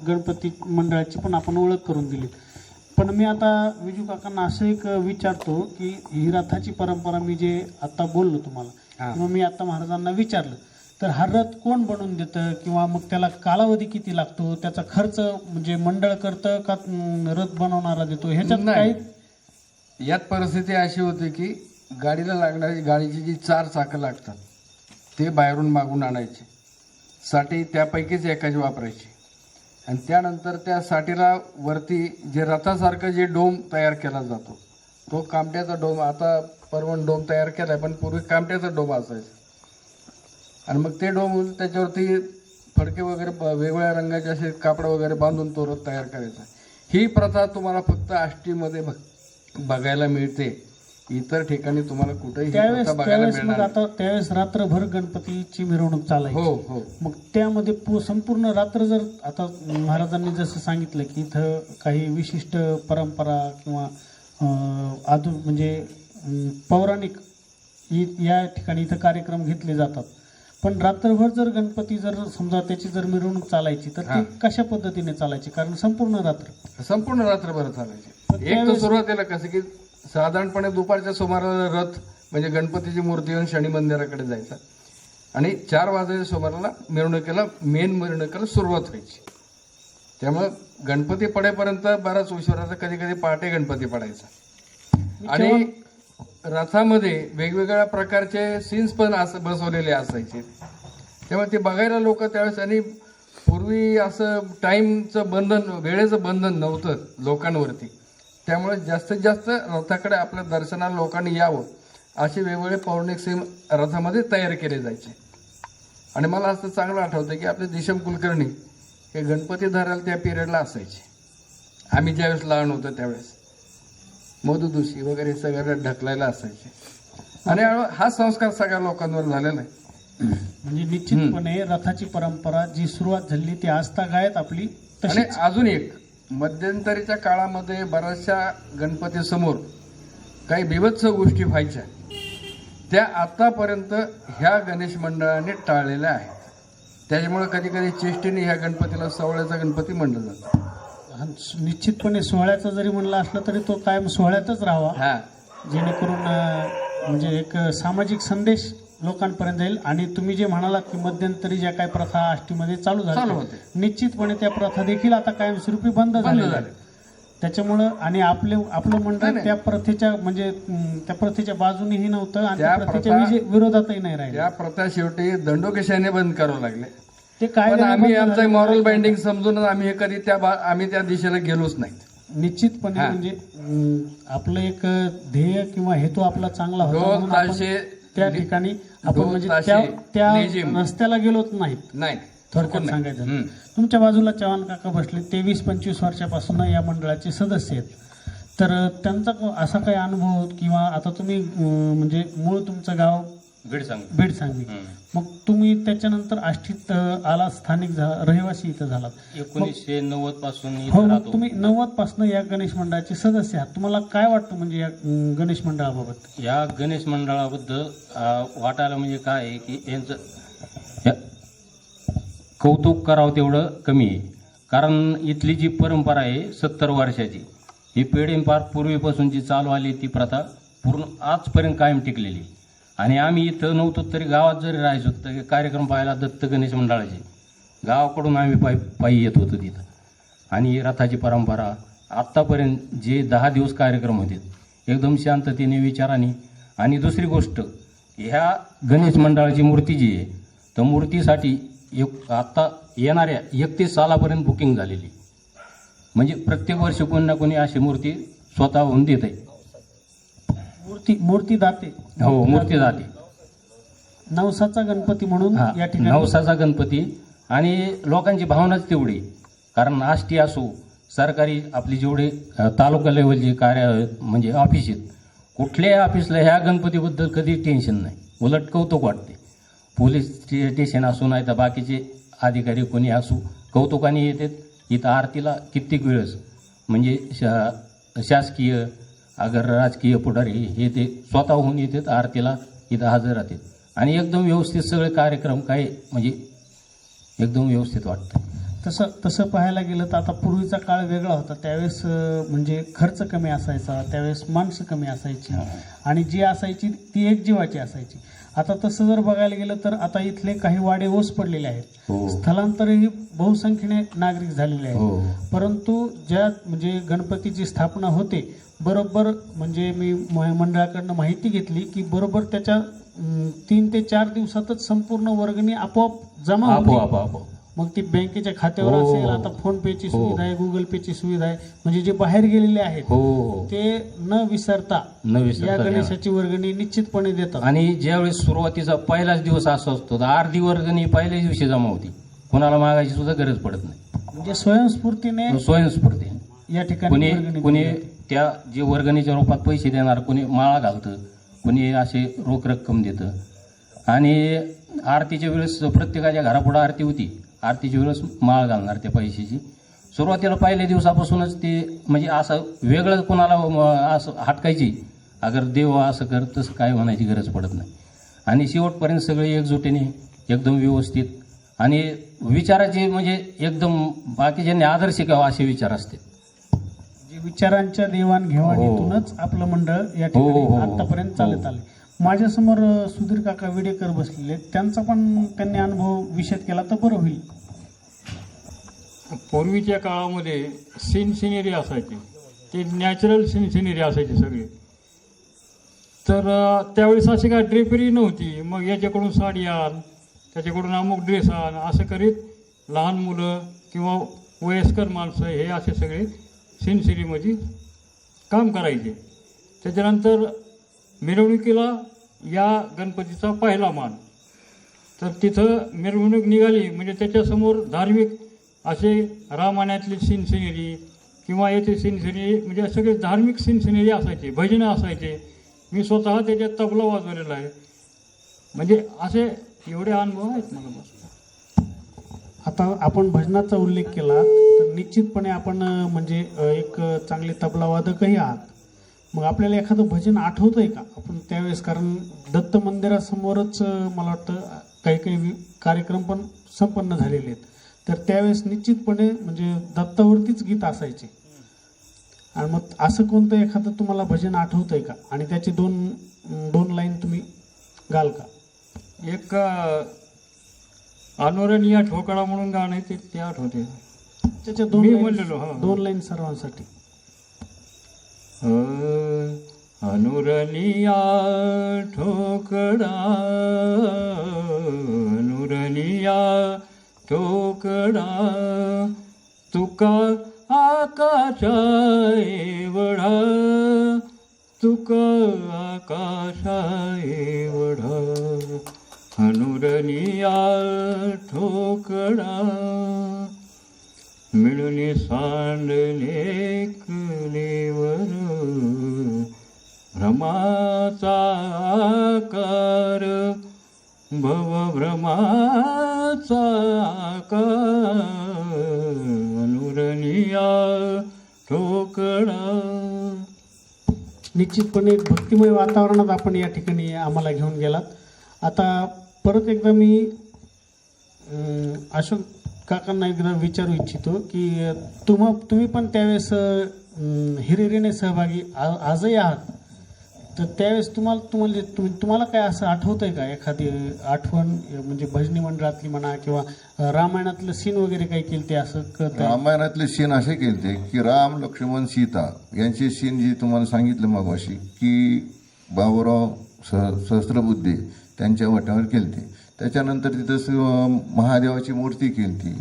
गणपती मंडळाची पण आपण ओळख करून दिली. पण मी आता विजू काकांना असं एक विचारतो की ही रथाची परंपरा मी जे आता बोललो तुम्हाला किंवा मी आता महाराजांना विचारलं तर हा रथ कोण बनवून देतं किंवा मग त्याला कालावधी किती लागतो, त्याचा खर्च म्हणजे मंडळ करतं का रथ बनवणारा देतो, ह्याच्यात काही यात परिस्थिती अशी होती की गाडीला लागणारी गाडीची जी 4 चाकं लागतात ते बाहेरून मागून आणायचे, साठी त्यापैकीच एकाची वापरायची आणि त्यानंतर त्या साठीला वरती जे रथासारखं जे डोम तयार केला जातो तो कामट्याचा डोम, आता परवण डोम तयार केलाय पण पूर्वी कामट्याचा डोम असायचा आणि मग ते डोम त्याच्यावरती फडके वगैरे वेगवेगळ्या रंगाचे असे कापड वगैरे बांधून तो रथ तयार करायचा. ही प्रथा तुम्हाला फक्त आष्टीमध्ये बघायला मिळते, इतर ठिकाणी तुम्हाला कुठेही त्यावेळेस बघायला मग मिळणार. आता त्यावेळेस रात्रभर गणपतीची मिरवणूक चालायची. हो हो. मग त्यामध्ये संपूर्ण रात्र जर आता महाराजांनी जसं सांगितलं की इथं काही विशिष्ट परंपरा किंवा म्हणजे पौराणिक या ठिकाणी इथं कार्यक्रम घेतले जातात, पण रात्रभर जर गणपती जर समजा त्याची जर मिरवणूक चालायची तर ती कशा पद्धतीने चालायची, कारण संपूर्ण रात्रभर चालायची. एक तर सुरुवातीला कसं की साधारणपणे दुपारच्या सुमाराला रथ म्हणजे गणपतीची मूर्ती येऊन शनी मंदिराकडे जायचा आणि 4 वाजता सुमाराला मेन मिरवणुकीला सुरुवात व्हायची. त्यामुळे गणपती पडेपर्यंत बराच उशिराचा कधी कधी पहाटे गणपती पडायचा आणि रथामध्ये वेगवेगळ्या प्रकारचे सीन्स पण असं बसवलेले असायचे. त्यामुळे ते बघायला लोक त्यावेळेस, आणि पूर्वी असं टाईमचं बंधन, वेळेचं बंधन नव्हतं लोकांवरती, त्यामुळे जास्तीत जास्त रथाकडे आपल्या दर्शनाला लोकांनी यावं असे वेगवेगळे पौराणिक सीन रथामध्ये तयार केले जायचे. आणि मला असं चांगलं आठवतं की आपले दिशम कुलकर्णी हे गणपती धरायला त्या पिरियडला असायचे. आम्ही ज्यावेळेस लहान होतो त्यावेळेस मधुदुशी वगैरे सगळ्या ढकलायला असायचे आणि हा संस्कार सगळ्या लोकांवर झालेला आहे. म्हणजे निश्चितपणे रथाची परंपरा जी सुरुवात झाली ती आजतागायत आपली. आणि अजून एक मध्यंतरीच्या काळामध्ये बऱ्याचशा गणपतीसमोर काही बिभत्स गोष्टी व्हायच्या, त्या आतापर्यंत ह्या गणेश मंडळाने टाळलेल्या आहेत. त्याच्यामुळे कधी कधी चेष्टेने ह्या गणपतीला सोहळ्याचा गणपती म्हणलं जातं. निश्चितपणे सोहळ्याचा जरी म्हणला असला तरी तो कायम सोहळ्यातच राहावा, जेणेकरून म्हणजे एक सामाजिक संदेश लोकांपर्यंत जाईल. आणि तुम्ही जे म्हणालात की मध्यंतरी ज्या काही प्रथा आष्टीमध्ये चालू झाल्या निश्चितपणे त्या प्रथा देखील आता कायमस्वरूपी बंद झाल्या. त्याच्यामुळं आणि आपलं मंडळ त्या प्रथेच्या म्हणजे त्या प्रथेच्या बाजूनेही नव्हतं आणि त्या प्रथेच्या विरोधातही नाही राहिलं. त्या प्रथा शेवटी दंडोकेशाने बंद करावं लागले. ते काय आम्ही आमचं मॉरल बाइंडिंग समजून आम्ही हे कधी आम्ही त्या दिशेला गेलोच नाही. निश्चितपणे म्हणजे आपलं एक ध्येय किंवा हेतू आपला चांगला होता, त्या ठिकाणी आपण म्हणजे त्या रस्त्याला गेलोच नाही. थोडक्यात सांगायचं तुमच्या बाजूला चव्हाण काका बसले, ते 20-25 वर्षापासून या मंडळाचे सदस्य आहेत. तर त्यांचा असा काही अनुभव किंवा आता तुम्ही म्हणजे मूळ तुमचं गाव बीड सांगली, मग तुम्ही त्याच्यानंतर आष्टीत आला, स्थानिक रहिवासी इथं झालात. 1990 पासून हो, मग तुम्ही 90 पासून या गणेश मंडळाचे सदस्य आहात. तुम्हाला काय वाटतं म्हणजे या गणेश मंडळाबाबत? या गणेश मंडळाबद्दल वाटायला म्हणजे काय आहे की यांचं कौतुक करावं तेवढं कमी आहे. कारण इथली जी परंपरा आहे 70 वर्षाची, ही पिढींपार पूर्वीपासून जी चालू आली ती प्रथा पूर्ण आजपर्यंत कायम टिकलेली. आणि आम्ही इथं नव्हतो तरी गावात जरी राहायचो तर कार्यक्रम पाहायला दत्त गणेश मंडळाचे गावाकडून आम्ही पायी येत होतो तिथं. आणि रथाची परंपरा आत्तापर्यंत जे 10 दिवस कार्यक्रम होते एकदम शांततेने, विचाराने. आणि दुसरी गोष्ट, ह्या गणेश मंडळाची मूर्ती जी आहे तर मूर्तीसाठी आत्ता येणाऱ्या 31 सालापर्यंत बुकिंग झालेली. म्हणजे प्रत्येक वर्षी कोणी ना कोणी अशी मूर्ती स्वतःहून देत आहे. मूर्ती दाते, हो, मूर्ती जाते. नवसाचा गणपती म्हणून या ठिकाणी नवसाचा गणपती. आणि लोकांची भावनाच तेवढी, कारण आष्टी असो, सरकारी आपली जेवढे तालुका लेवलचे कार्य म्हणजे ऑफिस आहेत, कुठल्याही ऑफिसला ह्या गणपतीबद्दल कधी टेन्शन नाही, उलट कौतुक वाटते. पोलीस स्टेशन असो नाही तर बाकीचे अधिकारी कोणी असो कौतुकाने येतात इथं आरतीला. कित्येक वेळेस म्हणजे शासकीय अगर राजकीय पुढारी हे ते स्वतःहून येतात आरतीला, इथं हजर राहतात. आणि एकदम व्यवस्थित सगळे कार्यक्रम काय म्हणजे एकदम व्यवस्थित वाटतं. तसं पाहायला गेलं तर आता पूर्वीचा काळ वेगळा होता. त्यावेळेस म्हणजे खर्च कमी असायचा, त्यावेळेस माणसं कमी असायची आणि जी असायची ती एक जीवाची असायची. आता तसं जर बघायला गेलं तर आता इथले काही वाडे ओस पडलेले आहेत, स्थलांतरही बहुसंख्येने नागरिक झालेले आहेत. परंतु ज्या म्हणजे गणपतीची स्थापना होते बरोबर, म्हणजे मी मंडळाकडनं माहिती घेतली की बरोबर त्याच्या 3 ते 4 दिवसातच संपूर्ण वर्गणी आपोआप जमा होते. मग ती बँकेच्या खात्यावर असेल, आता फोन पेची सुविधा आहे, गुगल पेची सुविधा आहे. म्हणजे जे बाहेर गेलेले आहेत ते न विसरता या गणेशाची वर्गणी निश्चितपणे देतात. आणि ज्यावेळेस सुरुवातीचा पहिलाच दिवस असा असतो तर अर्धी वर्गणी पहिल्याच दिवशी जमा होती, कोणाला मागायची सुद्धा गरज पडत नाही. म्हणजे स्वयंस्फूर्ती या ठिकाणी कोणी त्या जे वर्गणीच्या रूपात पैसे देणार, कोणी माळा घालतं, कोणी असे रोख रक्कम देतं. आणि आरतीच्या वेळेस प्रत्येकाच्या घरापुढं आरती होती, आरतीच्या वेळेस माळ घालणार त्या पैशाची. सुरुवातीला पहिल्या दिवसापासूनच ते म्हणजे असं वेगळं कोणाला असं हटकायची, अगर देव असं कर तसं काय म्हणायची गरज पडत नाही. आणि शेवटपर्यंत सगळे एकजुटीने एकदम व्यवस्थित आणि विचाराचे म्हणजे एकदम बाकीच्यांनी आदर्श घ्यावा असे विचार असते. विचारांच्या देवाणघेवाणीतूनच आपलं मंडळ या ठिकाणी आतापर्यंत चालत आले. माझ्यासमोर सुधीर काका विडेकर बसलेले, त्यांचा पण त्यांनी अनुभव विशद केला तर बरं होईल. पूर्वीच्या काळामध्ये सीन सिनेरी असायची, ते नॅचरल सीन सिनेरी असायची सगळी. तर त्यावेळेस अशी काय ड्रेपरी नव्हती. मग याच्याकडून साडी आण, त्याच्याकडून अमुक ड्रेस आण, असं करीत लहान मुलं किंवा वयस्कर माणसं हे असे सगळे सीनसिरीमध्ये काम करायचे. त्याच्यानंतर मिरवणुकीला या गणपतीचा पहिला मान, तर तिथं मिरवणूक निघाली म्हणजे त्याच्यासमोर धार्मिक असे रामायणातली सीनसिनेरी किंवा याची सीनसिनेरी म्हणजे सगळे धार्मिक सीनसिनेरी असायचे, भजनं असायचे. मी स्वतः त्याच्यात तबला वाजवलेला आहे. म्हणजे असे एवढे अनुभव आहेत मला मस्त. आता आपण भजनाचा उल्लेख केला तर निश्चितपणे आपण म्हणजे एक चांगले तबलावादकही आहात. मग आपल्याला एखादं भजन आठवतंय का आपण त्यावेळेस? कारण दत्त मंदिरासमोरच मला वाटतं काही काही कार्यक्रम पण संपन्न झालेले आहेत, तर त्यावेळेस निश्चितपणे म्हणजे दत्तावरतीच गीत असायचे. आणि मग असं कोणतं एखादं तुम्हाला भजन आठवतंय का आणि त्याची दोन लाईन तुम्ही गाल का? एक अनुरणीय ठोकळा म्हणून गाणं आहे ते आठवते. त्याच्या मी म्हणलेलो दोन लाईन सर्वांसाठी. अनुरणीया ठोकळा, अनुरणीया ठोकळा, तुका आकाशा एवढा, तुका आकाशा एवढा. अनुरनिया ठोकळा मिळून सांडले कलेवर भ्रमाचा आकार भवभ्रमाचा आकार अनुरनिया ठोकळा. निश्चितपणे भक्तिमय वातावरणात आपण या ठिकाणी आम्हाला घेऊन गेलात. आता परत एकदा मी अशोक काकांना एकदा विचारू इच्छितो की तुम्ही पण त्यावेळेस हिरिरीने सहभागी आजही आहात, तर त्यावेळेस तुम्हाला काय असं आठवतंय का, एखादी आठवण म्हणजे भजनी मंडळातली म्हणा किंवा रामायणातलं सीन वगैरे काही केलं ते असं कळतं? रामायणातले सीन असे केलते की राम लक्ष्मण सीता यांचे सीन जी तुम्हाला सांगितलं मगाशी की बाबूराव सहस्त्रबुद्धे त्यांच्या वटावर केलते. त्याच्यानंतर तिथं महादेवाची मूर्ती केलती.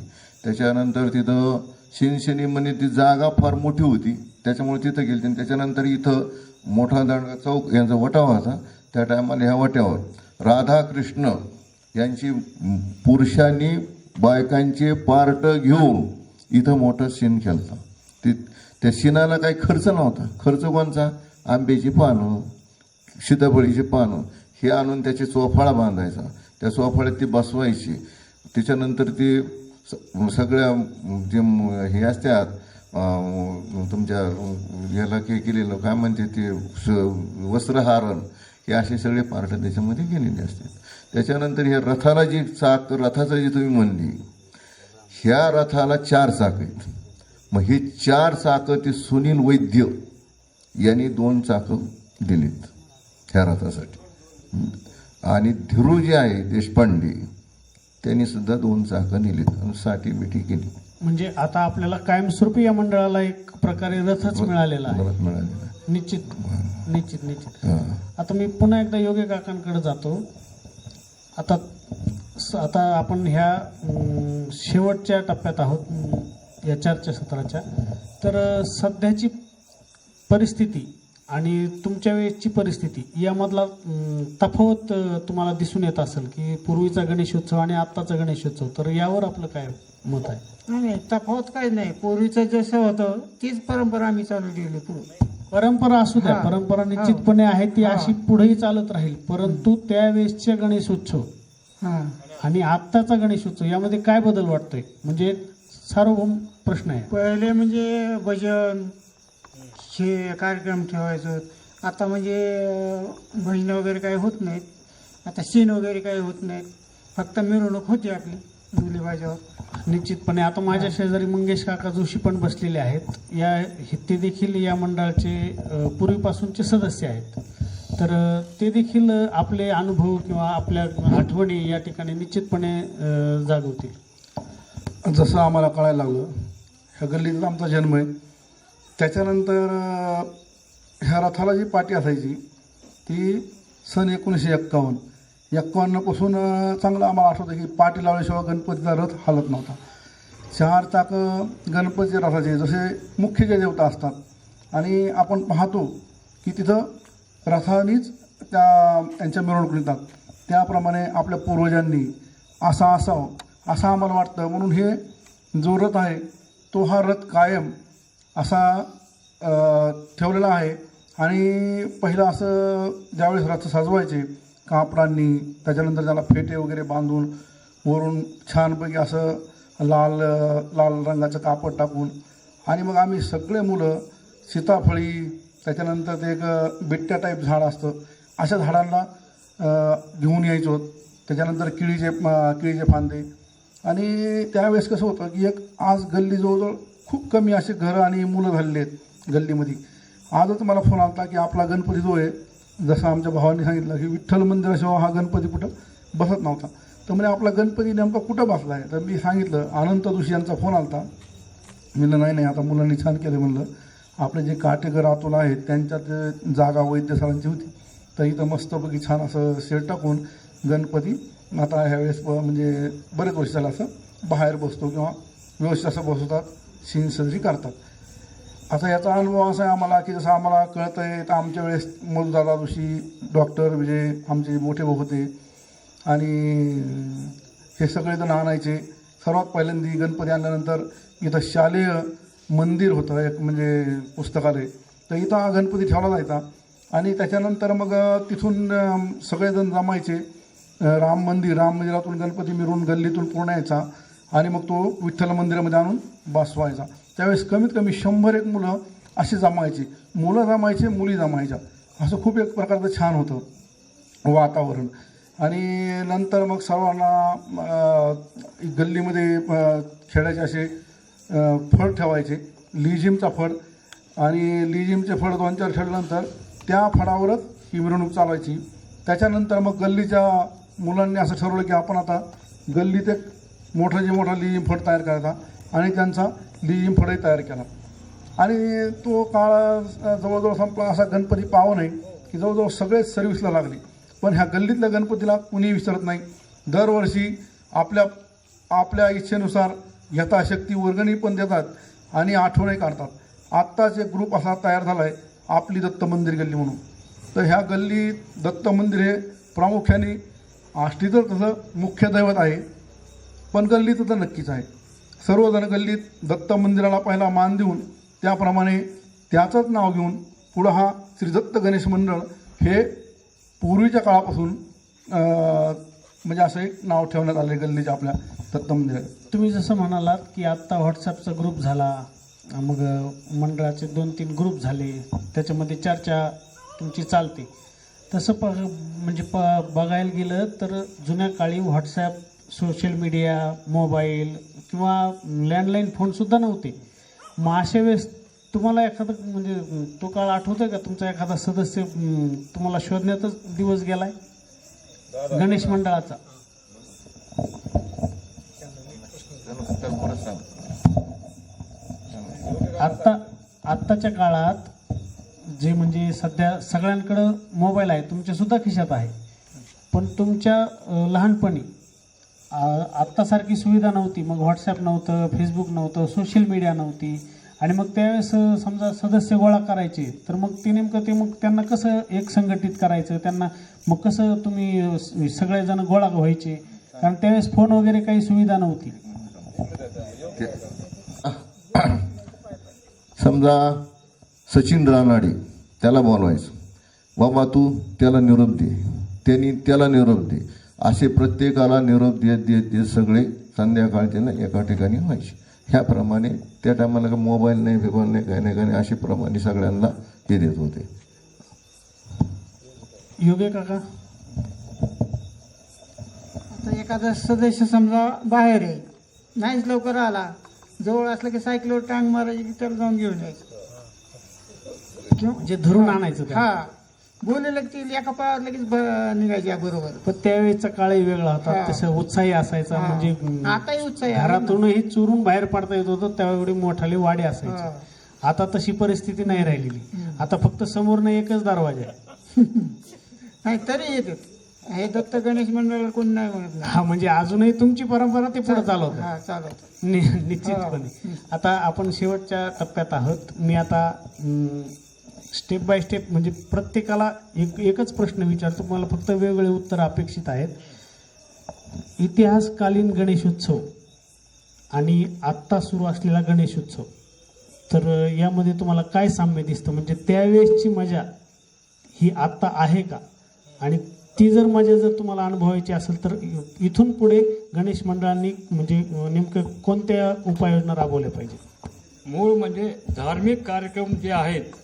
त्याच्यानंतर तिथं शिनशनीमध्ये ती जागा फार मोठी होती त्याच्यामुळे तिथं गेलती. आणि त्याच्यानंतर इथं मोठा दांडगा चौक यांचा वटावा होता. त्या टायमाला ह्या वट्यावर राधाकृष्ण यांची पुरुषांनी बायकांचे पार्ट घेऊन इथं मोठं सीन केलं. त्या सीनाला काही खर्च नव्हता. खर्च कोणचा? आंब्याची पानं, सीताफळीची पानं हे आणून त्याची चोफाळा बांधायचा. त्या चोफाळ्यात ती बसवायची. त्याच्यानंतर ती सगळ्या जे हे असतात तुमच्या याला केलेलं काय म्हणते ते वस्त्रहारण हे असे सगळे पार्ट त्याच्यामध्ये गेलेले असतात. त्याच्यानंतर ह्या रथाला जी चाक, रथाचं जी तुम्ही म्हणली, ह्या रथाला 4 चाक आहेत. मग ही 4 चाकं ती सुनील वैद्य यांनी 2 चाकं दिलीत ह्या रथासाठी. आणि धिरू जे आहे देशपांडे त्यांनी सुद्धा 2 चाकं दिलीत आणि साठी बिठी केली. म्हणजे आता आपल्याला कायमस्वरूपी या मंडळाला एक प्रकारे रथच मिळालेला आहे. निश्चित. आता मी पुन्हा एकदा योगी काकांकडे जातो. आता आपण ह्या शेवटच्या टप्प्यात आहोत या चर्चासत्राच्या. तर सध्याची परिस्थिती आणि तुमच्या वेळेची परिस्थिती यामधला तफावत तुम्हाला दिसून येत असेल की पूर्वीचा गणेशोत्सव आणि आत्ताचा गणेशोत्सव, तर यावर आपलं काय मत आहे? नाही, तफावत काही नाही. पूर्वीचं जसं होतं तीच परंपरा आम्ही चालू केली. परंपरा असू द्या, परंपरा निश्चितपणे आहे ती अशी पुढेही चालत राहील. परंतु त्यावेळेसचे गणेशोत्सव आणि आत्ताचा गणेशोत्सव यामध्ये काय बदल वाटतोय? म्हणजे सार्वभौम प्रश्न आहे. पहिले म्हणजे भजन हे कार्यक्रम ठेवायचं. आता म्हणजे भजन वगैरे काही होत नाहीत. आता सीन वगैरे काही होत नाहीत. फक्त मिरवणूक होती आपली मुलीबाजावर. निश्चितपणे आता माझ्या शेजारी मंगेश काका जोशी पण बसलेले आहेत. ते देखील या मंडळाचे पूर्वीपासूनचे सदस्य आहेत. तर ते देखील आपले अनुभव किंवा आपल्या आठवणी या ठिकाणी निश्चितपणे जागवतील. जसं आम्हाला कळायला लागलं, ह्या गल्लीत आमचा जन्म आहे. त्याच्यानंतर ह्या रथाला जी पाटी असायची ती सन 1951 पासून चांगलं आम्हाला आठवतं की पाटी लावल्याशिवाय गणपतीचा रथ हालत नव्हता. 4 चाकं गणपतीच्या रथाचे जसे मुख्य जे देवता असतात आणि आपण पाहतो की तिथं रथानीच त्यांच्या मिरवणूक निघतात. त्याप्रमाणे आपल्या पूर्वजांनी असावं असं आम्हाला वाटतं. म्हणून हे जो रथ आहे तो हा रथ कायम असा ठेवलेला आहे. आणि पहिलं असं ज्यावेळेस रथ सजवायचे कापडांनी, त्याच्यानंतर त्याला फेटे वगैरे बांधून वरून छानपैकी असं लाल रंगाचं कापड टाकून, आणि मग आम्ही सगळे मुलं सीताफळी, त्याच्यानंतर ते एक बिट्ट्या झाड असतं अशा झाडांना घेऊन यायचो. त्याच्यानंतर केळीचे फांदे. आणि त्यावेळेस कसं होतं की आज गल्ली जवळजवळ खूप कमी असे घरं आणि मुलं झालेली आहेत गल्लीमध्ये. आजच मला फोन आला की आपला गणपती जो आहे, जसं आमच्या भावांनी सांगितलं की विठ्ठल मंदिराशिवाय हा गणपती कुठं बसत नव्हता. तर म्हणजे आपला गणपती नेमका कुठं बसला आहे? तर मी सांगितलं, अनंत जोशी यांचा फोन आला होता. म्हणलं नाही आता मुलांनी छान केलं. म्हणलं आपले जे काटेकर अतुल आहेत त्यांच्यात जागा वैद्य सरांची होती, तर इथं मस्तपैकी छान असं शेड टाकून गणपती आता ह्यावेळेस म्हणजे बरेच वर्ष झालं असं बाहेर बसतो किंवा व्यवस्थित असं बसवतात, सीन सजरी करतात. आता याचा अनुभव असा आहे आम्हाला की जसं आम्हाला कळतं आहे तर आमच्या वेळेस मधुदादा जोशी, डॉक्टर विजय आमचे मोठे भाऊ होते, आणि हे सगळेजण आणायचे. सर्वात पहिल्यांदा गणपती आणल्यानंतर इथं शालेय मंदिर होतं एक म्हणजे पुस्तकालय, तर इथं हा गणपती ठेवला जायचा. आणि त्याच्यानंतर मग तिथून सगळेजण जमायचे. राम मंदिरातून गणपती मिरवून गल्लीतून पूर्ण यायचा आणि मग तो विठ्ठल मंदिरामध्ये आणून बसवायचा. त्यावेळेस कमीत कमी 100 मुलं अशी जमायची. मुलं जमायचे, मुली जमायच्या. असं खूप एक प्रकारचं छान होतं वातावरण. आणि नंतर मग सर्वांना गल्लीमध्ये खेळायचे असे फळ ठेवायचे, लिजिमचा फळ. आणि लिजिमचे फळ 2-4 खेळल्यानंतर त्या फळावरच ही मिरवणूक चालायची. त्याच्यानंतर मग गल्लीच्या मुलांनी असं ठरवलं की आपण आता गल्लीत एक मोठा लिजिम फळ तयार करायचा आणि त्यांचा लिजिम फळही तयार केला. आणि तो काळ जवळजवळ संपला. असा गणपती पाव नाही की जवळजवळ सगळेच सर्व्हिसला लागले. पण ह्या गल्लीतल्या गणपतीला कुणी विसरत नाही. दरवर्षी आपल्या इच्छेनुसार यथाशक्ती वर्गणी पण देतात आणि आठवणी काढतात. आत्ताच एक ग्रुप असा तयार झाला आहे, आपली दत्त मंदिर गल्ली म्हणून. तर ह्या गल्लीत दत्त मंदिर हे प्रामुख्याने आष्टीचं तसं मुख्य दैवत आहे, पण गल्लीचं तर नक्कीच आहे. सर्वजण गल्लीत दत्त मंदिराला पहिला मान देऊन त्याप्रमाणे त्याचंच नाव घेऊन पुढं हा श्री दत्त गणेश मंडळ हे पूर्वीच्या काळापासून म्हणजे असं एक नाव ठेवण्यात आलं आहे गल्लीच्या आपल्या दत्त मंदिरात. तुम्ही जसं म्हणालात की आत्ता व्हॉट्सॲपचा ग्रुप झाला, मग मंडळाचे 2-3 ग्रुप झाले, त्याच्यामध्ये चर्चा तुमची चालते. तसं बघायला गेलं तर जुन्या काळी व्हॉट्सॲप, सोशल मीडिया, मोबाईल किंवा लँडलाईन फोनसुद्धा नव्हते. मग अशा वेळेस तुम्हाला एखादं म्हणजे तो काळ आठवतोय का? तुमचा एखादा सदस्य तुम्हाला शोधण्यातच दिवस गेलाय गणेश मंडळाचा? आत्ताच्या काळात जे म्हणजे सध्या सगळ्यांकडं मोबाईल आहे, तुमच्यासुद्धा खिशात आहे, पण तुमच्या लहानपणी आत्तासारखी सुविधा नव्हती. मग व्हॉट्सॲप नव्हतं, फेसबुक नव्हतं, सोशल मीडिया नव्हती. आणि मग त्यावेळेस समजा सदस्य गोळा करायचे तर मग ते नेमकं मग त्यांना कसं एक संघटित करायचं, त्यांना मग कसं तुम्ही सगळेजण गोळा व्हायचे? कारण त्यावेळेस फोन वगैरे काही सुविधा नव्हती. समजा सचिन रानाडे, त्याला बोलवायचं, बाबा तू त्याला निरोप दे, त्यांनी त्याला निरोप दे, असे प्रत्येकाला निरोप देत सगळे संध्याकाळचे ना एका ठिकाणी व्हायचे. ह्याप्रमाणे त्या टायमाला का मोबाईल नाही, फेबाईल नाही, काही नाही, असे प्रमाणे सगळ्यांना हे देत होते. योग्य काका? आता एखादा सदस्य समजा बाहेर आहे, नाहीच लवकर आला, जवळ असलं की सायकलवर टांग मारायची की त्याला जाऊन घेऊन यायचं किंवा जे धरून आणायचं का? हा, बोलले की एका पायावर लगेच निघायच्या बरोबर. पण त्यावेळेचा काळही वेगळा होता, तसं उत्साही असायचा. म्हणजे आताही उत्साही घरातूनही चोरून बाहेर पडता येत होतं, त्यावेळी मोठाले वाडे असायचे. आता तशी परिस्थिती नाही राहिलेली. आता फक्त समोरनं एकच दरवाजा आहे. नाही तरी येतात. हे दत्त गणेश मंडळ कोण नाही म्हणत नाही. हा, म्हणजे अजूनही तुमची परंपरा ते पुढे चालवत चालवत निश्चितपणे. आता आपण शेवटच्या टप्प्यात आहोत. मी आता स्टेप बाय स्टेप म्हणजे प्रत्येकाला एकच प्रश्न विचारतो, मला फक्त वेगवेगळे उत्तर अपेक्षित आहेत. इतिहासकालीन गणेशोत्सव आणि आत्ता सुरू असलेला गणेशोत्सव, तर यामध्ये तुम्हाला काय साम्य दिसतं? म्हणजे त्यावेळेसची मजा ही आत्ता आहे का? आणि ती जर मजा जर तुम्हाला अनुभवायची असेल तर इथून पुढे गणेश मंडळांनी म्हणजे नेमकं कोणत्या उपाययोजना राबवल्या पाहिजे? मूळ म्हणजे धार्मिक कार्यक्रम जे आहेत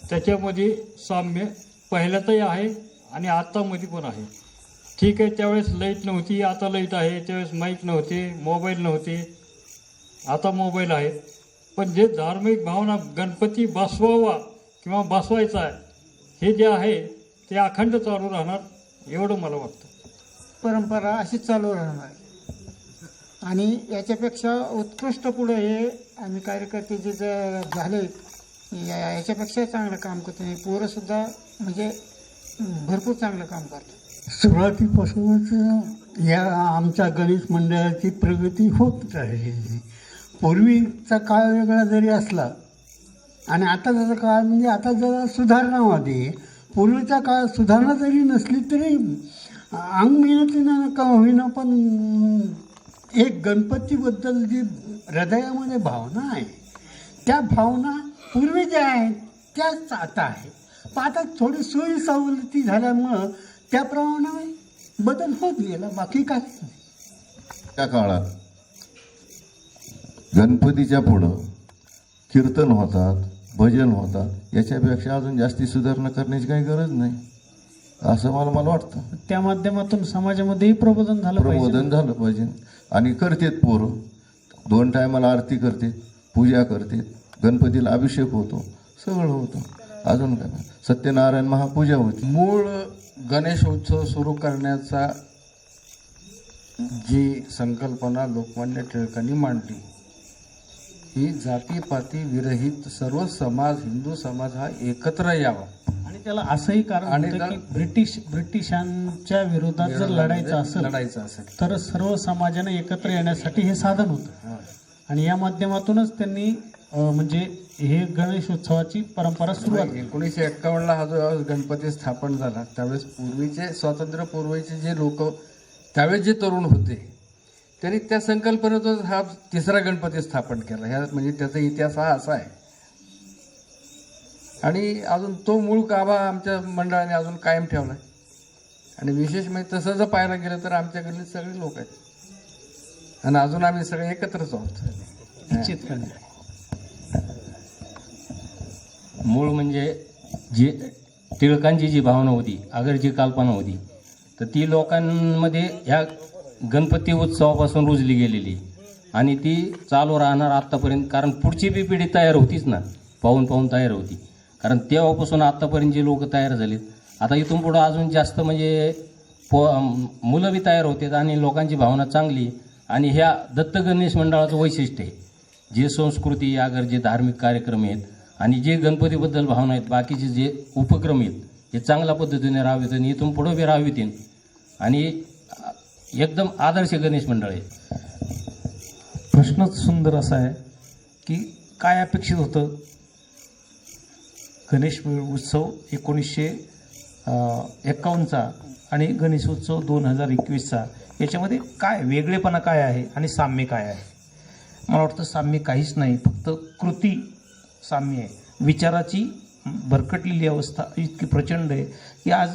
त्याच्यामध्ये साम्य पहिल्यातही आहे आणि आत्तामध्ये पण आहे. ठीक आहे, त्यावेळेस लाईट नव्हती, आता लाईट आहे. त्यावेळेस माईक नव्हते, मोबाईल नव्हते, आता मोबाईल आहेत. पण जे धार्मिक भावना गणपती बसवावा किंवा बसवायचा आहे हे जे आहे ते अखंड चालू राहणार एवढं मला वाटतं. परंपरा अशीच चालू राहणार आणि याच्यापेक्षा उत्कृष्ट पुढे हे आम्ही कार्यकर्ते जे झाले याच्यापेक्षा चांगलं काम करतो. पोरंसुद्धा म्हणजे भरपूर चांगलं काम करतात. सुरुवातीपासूनच या आमच्या गणेश मंडळाची प्रगती होत राहिलेली. पूर्वीचा काळ वेगळा जरी असला आणि आताचा काळ म्हणजे आता जरा सुधारणामध्ये, पूर्वीचा काळ सुधारणा जरी नसली तरी अंग मेहनतीनं का होईना, पण एक गणपतीबद्दल जी हृदयामध्ये भावना आहे, त्या भावना पूर्वी ज्या आहेत त्याच आता आहे. पण आता थोडी सोयी सवलती झाल्यामुळं त्याप्रमाणे बदल होत गेला, बाकी काय नाही. त्या काळात गणपतीच्या पुढं कीर्तन होतात, भजन होतात, याच्यापेक्षा अजून जास्ती सुधारणा करण्याची काही गरज नाही असं मला वाटतं. त्या माध्यमातून समाजामध्येही प्रबोधन झालं पाहिजे. प्रबोधन झालं पाहिजे. आणि करतेत पोरं, 2 टायमाला आरती करते, पूजा करते, गणपतीला अभिषेक होतो, सगळं होतं. अजून काय, सत्यनारायण महापूजा होती. मूळ गणेश उत्सव सुरू करण्याचा जी संकल्पना लोकमान्य टिळकांनी मांडली, ही जातीपाती विरहित सर्व समाज, हिंदू समाज हा एकत्र यावा. आणि त्याला असंही कारण होतं की ब्रिटिशांच्या विरोधात जर लढायचं असेल तर सर्व समाजाने एकत्र येण्यासाठी हे साधन होतं. आणि या माध्यमातूनच त्यांनी म्हणजे हे गणेश उत्सवाची परंपरा सुरुवात. 1951ला हा जो गणपती स्थापन झाला, त्यावेळेस पूर्वीचे स्वातंत्र्यपूर्वीचे जे लोक, त्यावेळेस जे तरुण होते, त्यांनी त्या संकल्पनेतून हा 3रा गणपती स्थापन केला. ह्या म्हणजे त्याचा इतिहास हा असा आहे. आणि अजून तो मूळ गाभा आमच्या मंडळाने अजून कायम ठेवला आहे. आणि विशेष म्हणजे तसं जर पाहायला गेलं तर आमच्या गल्लीत सगळे लोक आहेत आणि अजून आम्ही सगळे एकत्रच आहोत. निश्चित मूळ म्हणजे जी टिळकांची जी भावना होती, अगर जी कल्पना होती, तर ती लोकांमध्ये ह्या गणपती उत्सवापासून रुजली गेलेली आणि ती चालू राहणार आत्तापर्यंत. कारण पुढची बी पिढी तयार होतीच ना, पाहून पाहून तयार होती. कारण तेव्हापासून आत्तापर्यंत जे लोक तयार झालेत, आता इथून पुढं अजून जास्त म्हणजे मुलं बी तयार होतात आणि लोकांची भावना चांगली. आणि ह्या दत्त गणेश मंडळाचं वैशिष्ट्य आहे, जे संस्कृती अगर जे धार्मिक कार्यक्रम आहेत आणि जे गणपतीबद्दल भावना आहेत, बाकीचे जे उपक्रम आहेत, हे चांगल्या पद्धतीने राहावेत आणि इथून पुढं बी राहावेत. आणि एकदम आदर्श गणेश मंडळ आहे. प्रश्नच सुंदर असा आहे की काय अपेक्षित होतं गणेश उत्सव 1951चा आणि गणेश उत्सव 2021चा, याच्यामध्ये काय वेगळेपणा काय आहे आणि साम्य काय आहे? मला वाटतं साम्य काहीच नाही, फक्त कृती साम्य आहे. विचाराची भरकटलेली अवस्था इतकी प्रचंड आहे की आज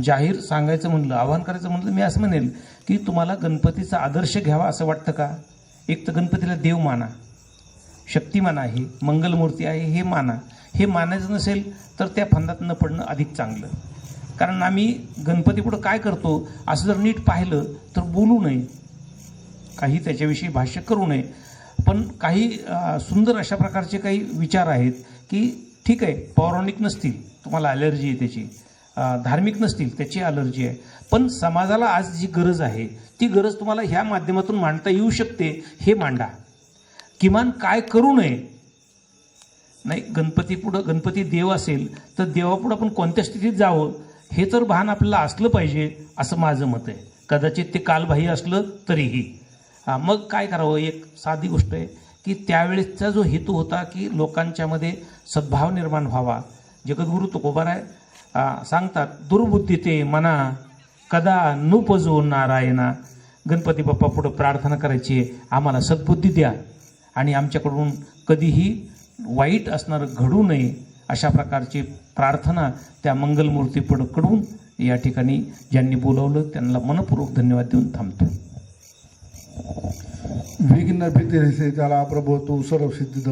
जाहीर सांगायचं म्हणलं, आवाहन करायचं म्हणलं, मी असं म्हणेल की तुम्हाला गणपतीचा आदर्श घ्यावा असं वाटतं का? एक तर गणपतीला देव माना, शक्तिमान आहे, मंगलमूर्ती आहे, हे माना. हे मानायचं नसेल तर त्या फंदात न पडणं अधिक चांगलं. कारण आम्ही गणपतीपुढं काय करतो असं जर नीट पाहिलं तर बोलू नये, काही त्याच्याविषयी भाष्य करू नये. पण काही सुंदर अशा प्रकारचे काही विचार आहेत की ठीक आहे, पौराणिक नसतील, तुम्हाला ॲलर्जी आहे त्याची, धार्मिक नसतील, त्याची ॲलर्जी आहे, पण समाजाला आज जी गरज आहे ती गरज तुम्हाला ह्या माध्यमातून मांडता येऊ शकते, हे मांडा. किमान काय करू नये नाही, गणपती देव असेल तर देवापुढं आपण कोणत्या स्थितीत जावं हे तर भान आपल्याला असलं पाहिजे, असं माझं मत आहे. कदाचित ते कालबाह्य असलं तरीही मग काय करावं. एक साधी गोष्ट आहे की त्यावेळेसचा जो हेतू होता की लोकांच्यामध्ये सद्भाव निर्माण व्हावा. जगद्गुरू तुकोबाराय सांगतात, दुर्बुद्धी ते मना कदा नुपजो नारायणा. गणपती बाप्पा पुढं प्रार्थना करायची आहे, आम्हाला सद्बुद्धी द्या आणि आमच्याकडून कधीही वाईट असणारं घडू नये, अशा प्रकारची प्रार्थना त्या मंगलमूर्तीपुढं कडून या ठिकाणी ज्यांनी बोलवलं त्यांना मनपूर्वक धन्यवाद देऊन थांबतो. विघ्न भीती त्याला प्रभो सर्व सिद्धिद,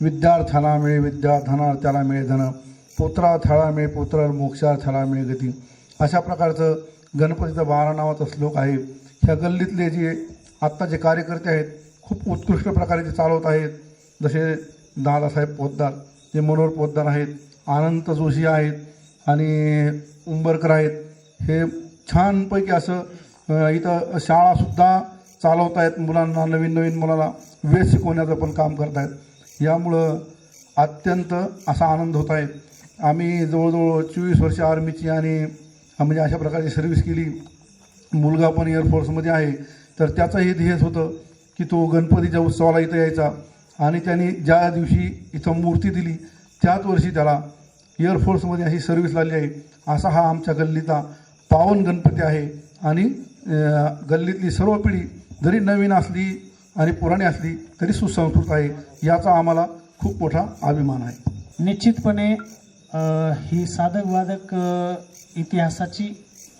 विद्यार्थ्याला मिळे विद्या, धनार्थ्याला मिळे धन, पुत्रार्थ्याला मिळे पुत्र, मोक्षार्थ्याला मिळे गती. अशा प्रकारचं गणपतीचं 12 नावाचा श्लोक आहे. ह्या गल्लीतले जे आत्ता जे कार्यकर्ते आहेत खूप उत्कृष्ट प्रकारे ते चालवत आहेत. जसे दादासाहेब पोद्दार, जे मनोहर पोद्दार आहेत, अनंत जोशी आहेत आणि उंबरकर आहेत. हे छानपैकी असं इथं शाळासुद्धा चालवत आहेत. मुलांना, नवीन नवीन मुलाला वेळ शिकवण्याचं पण काम करत आहेत. यामुळं अत्यंत असा आनंद होत आहे. आम्ही जवळजवळ 24 वर्ष आर्मीची आणि म्हणजे अशा प्रकारची सर्व्हिस केली. मुलगा पण एअरफोर्समध्ये आहे. तर त्याचंही ध्येय होतं की तो गणपतीच्या उत्सवाला इथं यायचा आणि त्यांनी ज्या दिवशी इथं मूर्ती दिली त्याच वर्षी त्याला एअरफोर्समध्ये अशी सर्व्हिस लागली आहे. असा हा आमच्या गल्लीचा पावन गणपती आहे. आणि गल्लीतली सर्व पिढी जरी नवीन असली आणि पुराणी असली तरी सुसंस्कृत आहे, याचा आम्हाला खूप मोठा अभिमान आहे. निश्चितपणे ही साधक वादक इतिहासाची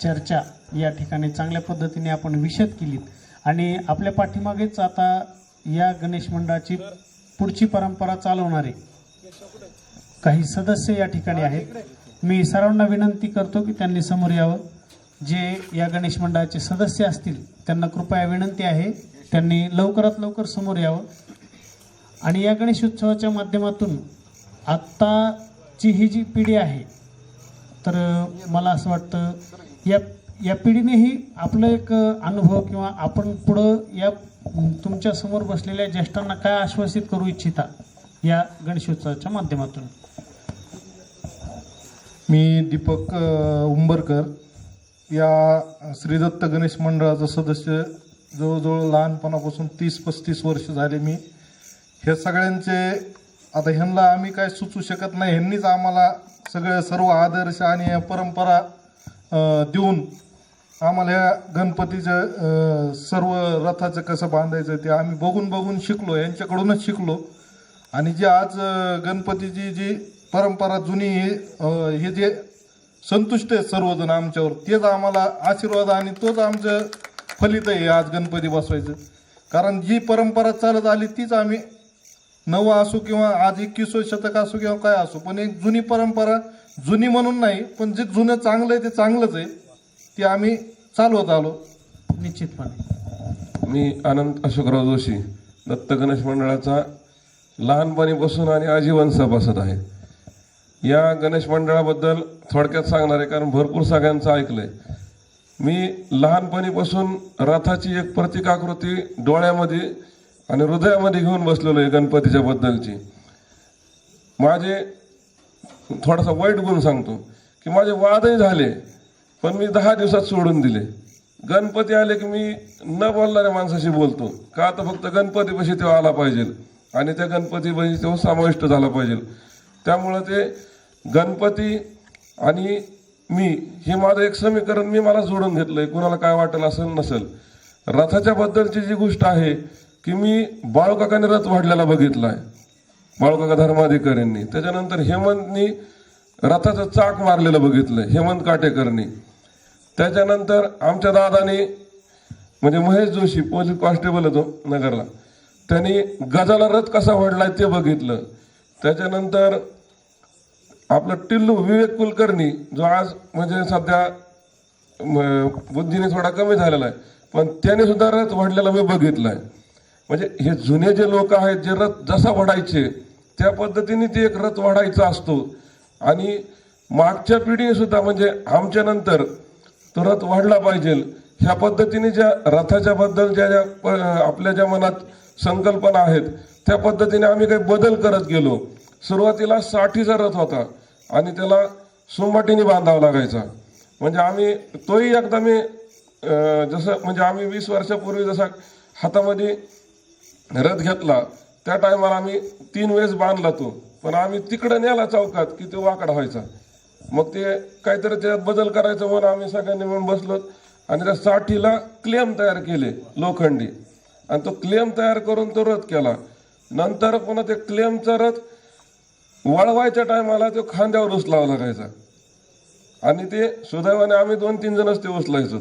चर्चा या ठिकाणी चांगल्या पद्धतीने आपण विशद केलीत आणि आपल्या पाठीमागेच आता या गणेश मंडळाची पुढची परंपरा चालवणारे काही सदस्य या ठिकाणी आहेत. मी सर्वांना विनंती करतो की त्यांनी समोर यावं. जे या गणेश मंडळाचे सदस्य असतील त्यांना कृपया विनंती आहे त्यांनी लवकरात लवकर समोर यावं आणि या गणेश उत्सवाच्या माध्यमातून आत्ताची ही जी पिढी आहे तर मला असं वाटतं या पिढीनेही आपलं एक अनुभव किंवा आपण पुढं या तुमच्या समोर बसलेल्या ज्येष्ठांना काय आश्वासित करू इच्छिता या गणेशोत्सवाच्या माध्यमातून. मी दीपक उंबरकर या श्री दत्त गणेश मंडळाचा सदस्य जवळजवळ लहानपणापासून 30-35 वर्ष झाले. मी हे सगळ्यांचे आता ह्यांना आम्ही काय सुचू शकत नाही, ह्यांनीच आम्हाला सर्व आदर्श आणि परंपरा देऊन आम्हाला या गणपतीचं सर्व रथाचं कसं बांधायचं ते आम्ही बघून शिकलो, यांच्याकडूनच शिकलो. आणि जे आज गणपतीची जी परंपरा जुनी हे जे संतुष्ट आहेत सर्वजण आमच्यावर, तेच आम्हाला आशीर्वाद आणि तोच आमचं फलित आहे आज गणपती बसवायचं. कारण जी परंपरा चालत आली तीच आम्ही नवं असो किंवा आज 21वे शतक असो किंवा काय असो, पण एक जुनी परंपरा, जुनी म्हणून नाही पण जे जुनं चांगलं आहे ते चांगलंच आहे, ते आम्ही चालवत आलो. निश्चितपणे मी अनंत अशोकराव जोशी दत्त गणेश मंडळाचा लहानपणीपासून आणि आजीवन सभासद आहे. या गणेश मंडळाबद्दल थोडक्यात सांगणार आहे कारण भरपूर सगळ्यांचं ऐकलंय. मी लहानपणीपासून रथाची एक प्रतिकाकृती डोळ्यामध्ये आणि हृदयामध्ये घेऊन बसलेलो आहे गणपतीच्या बद्दलची. माझे थोडासा वाईट गुण सांगतो की माझे वादही झाले पण मी 10 दिवसात सोडून दिले. गणपती आले की मी न बोलणाऱ्या माणसाशी बोलतो का, तर फक्त गणपतीपाशी तो आला पाहिजे आणि त्या गणपतीपाशी तो समाविष्ट झाला पाहिजे. त्यामुळं ते गणपती आणि मी हे माझं एक समीकरण मी मला जोडून घेतलंय. कुणाला काय वाटेल असेल नसेल. रथाच्या बद्दलची जी गोष्ट आहे की मी बाळूकाकांनी रथ वाढलेला बघितलाय, बाळूकाका धर्माधिकाऱ्यांनी. त्याच्यानंतर हेमंतनी रथाचं चाक मारलेलं बघितलंय, हेमंत काटेकरनी. त्याच्यानंतर आमच्या दादानी म्हणजे महेश जोशी पोलीस कॉन्स्टेबल होतो नगरला, त्यांनी गजाला रथ कसा वाढलाय ते बघितलं. त्याच्यानंतर आपलं टिल्लू विवेक कुलकर्णी जो आज म्हणजे सध्या बुद्धीने थोडा कमी झालेला आहे पण त्याने सुद्धा रथ वाढलेला मी बघितलाय. म्हणजे हे जुने जे लोक आहेत जे रथ जसा वाढायचे त्या पद्धतीने ते एक रथ वाढायचा असतो. आणि मागच्या पिढीने सुद्धा म्हणजे आमच्या नंतर तो रथ वाढला पाहिजे ह्या पद्धतीने ज्या रथाच्या बद्दल ज्या आपल्या ज्या मनात संकल्पना आहेत त्या पद्धतीने आम्ही काही बदल करत गेलो. सुरुवातीला 60चा रथ होता आणि त्याला सोमाटीने बांधावा लागायचा. म्हणजे आम्ही तोही एकदा मी जसं म्हणजे आम्ही 20 वर्षापूर्वी जसा हातामध्ये रथ घेतला त्या टायमाला आम्ही 3 वेळेस बांधला तो, पण आम्ही तिकडं नेला चौकात की तो वाकडा व्हायचा. मग ते काहीतरी त्यात बदल करायचं म्हणून आम्ही सगळ्यांनी मिळून बसलो आणि त्या 60ला क्लेम तयार केले लोखंडी आणि तो क्लेम तयार करून तो रथ केला. नंतर पुन्हा ते क्लेमचा रथ वळवायच्या टायमाला तो खांद्यावर उचलावा लागायचा आणि ते सुदैवाने आम्ही 2-3 जणच ते उचलायचो.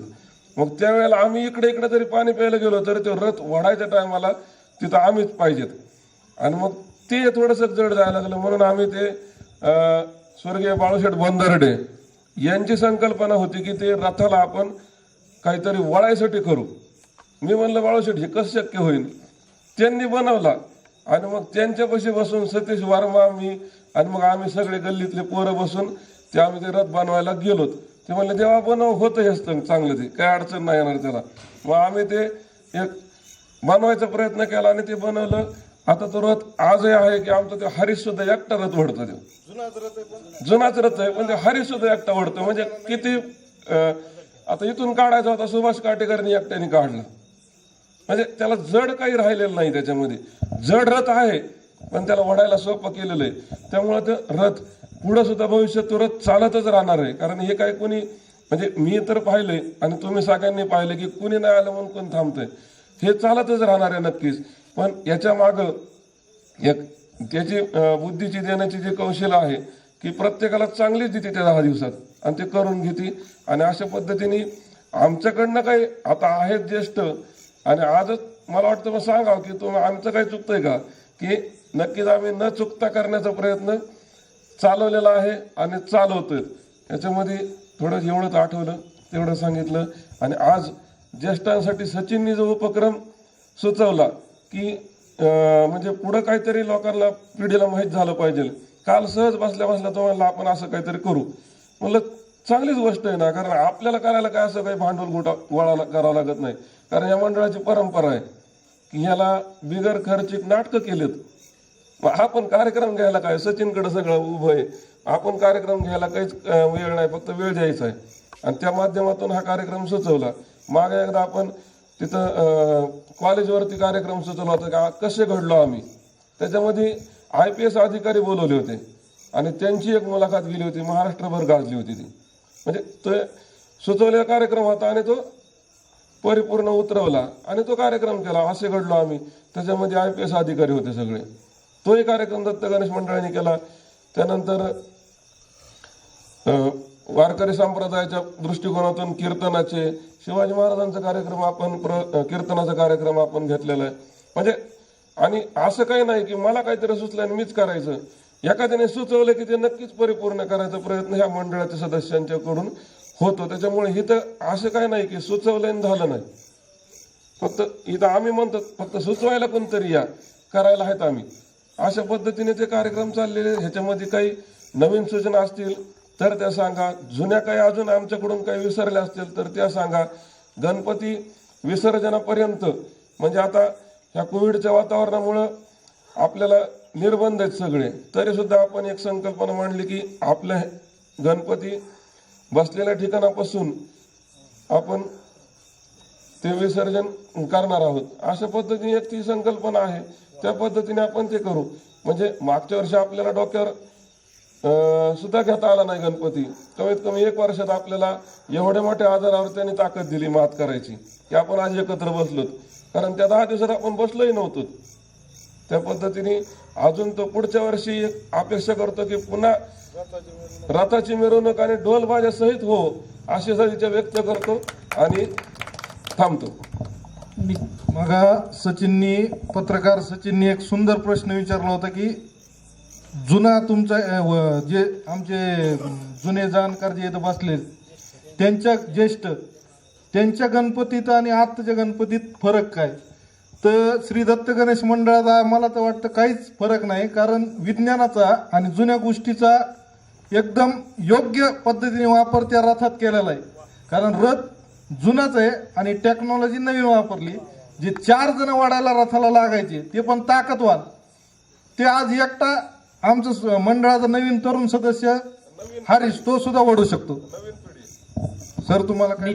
मग त्यावेळेला आम्ही इकडे तरी पाणी प्यायला गेलो तरी तो रथ वाढायच्या टायमाला तिथं आम्हीच पाहिजेत आणि मग ते थोडंसं जड जायला लागलं. म्हणून आम्ही ते स्वर्गीय बाळूशेठ बंदर्डे यांची संकल्पना होती की ते रथाला आपण काहीतरी वळायसाठी करू. मी म्हणलं बाळूशेठ हे कसं शक्य होईल. त्यांनी बनवला आणि मग त्यांच्यापाशी बसून सतीश वर्मा मी आणि मग आम्ही सगळे गल्लीतले पोरं बसून ते आम्ही ते रथ बनवायला गेलोत. ते म्हणले जेव्हा बनव होतं हे चांगलं, ते काय अडचण नाही येणार त्याला. मग आम्ही ते एक बनवायचा प्रयत्न केला आणि ते बनवलं. आता तो रथ आजही आहे की आमचा ते हरीश सुद्धा एकटा रथ ओढतो. तो जुनाच रथ आहे पण ते हरीश सुद्धा एकटा ओढतो. म्हणजे किती आता इथून काढायचा होता सुभाष काटेकरनी एकट्याने काढला. म्हणजे त्याला जड काही राहिलेलं नाही त्याच्यामध्ये. जड रथ आहे पण त्याला वडायला सोपं केलेलं आहे. त्यामुळे ते रथ पुढं सुद्धा भविष्यात तो रथ चालतच राहणार आहे. कारण हे काही कोणी म्हणजे मी तर पाहिलंय आणि तुम्ही सगळ्यांनी पाहिलं की कुणी नाही आलं म्हणून कोण थांबतंय, हे चालतच राहणार आहे नक्कीच. पण याच्या मागं एक त्याची बुद्धीची देण्याची जे कौशल्य आहे की प्रत्येकाला चांगलीच देते त्या 10 दिवसात आणि ते करून घेते. आणि अशा पद्धतीने आमच्याकडनं काही आता आहेत ज्येष्ठ आणि आजच मला वाटतं मग सांगावं की तुम्ही आमचं काही चुकतंय का, की नक्कीच आम्ही न चुकता करण्याचा प्रयत्न चालवलेला आहे आणि चालवतोय. याच्यामध्ये थोडं एवढंच आठवलं तेवढं सांगितलं. आणि आज ज्येष्ठांसाठी सचिननी जो उपक्रम सुचवला की म्हणजे पुढं काहीतरी लोकांना पिढीला माहीत झालं पाहिजे. काल सहज बसल्या बसल्या तुम्हाला आपण असं काहीतरी करू म्हणलं, चांगलीच गोष्ट आहे ना, कारण आपल्याला करायला काय असं काही भांडवल गोळा करावं लागत नाही. कारण या मंडळाची परंपरा आहे की याला बिगर खर्चिक नाटकं केलेत. मग आपण कार्यक्रम घ्यायला काय, सचिनकडे सगळं उभं आहे, आपण कार्यक्रम घ्यायला काहीच वेळ नाही, फक्त वेळ द्यायचा आहे. आणि त्या माध्यमातून हा कार्यक्रम सुचवला. मागे एकदा आपण तिथं कॉलेजवरती कार्यक्रम सुचवला होता की कसे घडलो आम्ही, त्याच्यामध्ये IPS अधिकारी बोलवले होते आणि त्यांची एक मुलाखत गेली होती, महाराष्ट्रभर गाजली होती ती. म्हणजे तो सुचवलेला कार्यक्रम होता आणि तो परिपूर्ण उतरवला आणि तो कार्यक्रम केला. असे घडलो आम्ही, त्याच्यामध्ये IPS अधिकारी होते सगळे. तोही कार्यक्रम दत्त गणेश मंडळाने केला. त्यानंतर वारकरी संप्रदायाच्या दृष्टिकोनातून कीर्तनाचे, शिवाजी महाराजांचा कार्यक्रम आपण कीर्तनाचा कार्यक्रम आपण घेतलेला आहे. म्हणजे आणि असं काही नाही की मला काहीतरी सुचलं आणि मीच करायचं, एखाद्याने सुचवलं की ते नक्कीच परिपूर्ण करायचा प्रयत्न ह्या मंडळाच्या सदस्यांच्याकडून होतो. त्याच्यामुळे इथं असं काही नाही की सुचवलं झालं नाही, फक्त इथं आम्ही म्हणतो फक्त सुचवायला कोणतरी या, करायला आहेत आम्ही. अशा पद्धतीने ते कार्यक्रम चाललेले. ह्याच्यामध्ये काही नवीन सूचना असतील तर त्या सांगा, जुन्या काही अजून आमच्याकडून काही विसरल्या असतील तर त्या सांगा. गणपती विसर्जनापर्यंत म्हणजे आता ह्या कोविडच्या वातावरणामुळं आपल्याला निर्बंध आहेत सगळे, तरी सुद्धा आपण एक संकल्पना मांडली की आपल्या गणपती बसलेल्या ठिकाणापासून आपण ते विसर्जन करणार आहोत. अशा पद्धतीने एक ती संकल्पना आहे, त्या पद्धतीने आपण ते करू. म्हणजे मागच्या वर्षी आपल्याला डोक्यावर सुद्धा घेता आला नाही गणपती. कमीत कमी 1 वर्षात आपल्याला एवढ्या मोठ्या आजारावर त्यांनी ताकद दिली मात करायची की आपण आज एकत्र बसलोत. कारण त्या 10 दिवसात आपण बसलोही नव्हतो. त्या पद्धतीने अजून तो पुढच्या वर्षी एक अपेक्षा करतो की पुन्हा रथाची मिरवणूक आणि ढोलबाजा सहित हो, अशी सदिच्छा व्यक्त करतो आणि थांबतो. मग पत्रकार सचिननी एक सुंदर प्रश्न विचारला होता की जुना तुमचा जे आमचे जुने जाणकार जे इथं बसले त्यांच्या ज्येष्ठ त्यांच्या गणपतीत आणि आत्ताच्या गणपतीत फरक काय. तर श्री दत्त गणेश मंडळाचा मला तर वाटतं काहीच फरक नाही, कारण विज्ञानाचा आणि जुन्या गोष्टीचा एकदम योग्य पद्धतीने वापर त्या रथात केलेला आहे. कारण रथ जुनाच आहे आणि टेक्नॉलॉजी नवीन वापरली. जे 4 जण वाढायला रथाला लागायचे ते पण ताकदवान, ते आज एकटा आमचं मंडळाचा नवीन तरुण सदस्य हरीश तो सुद्धा ओढू शकतो. सर तुम्हाला काय?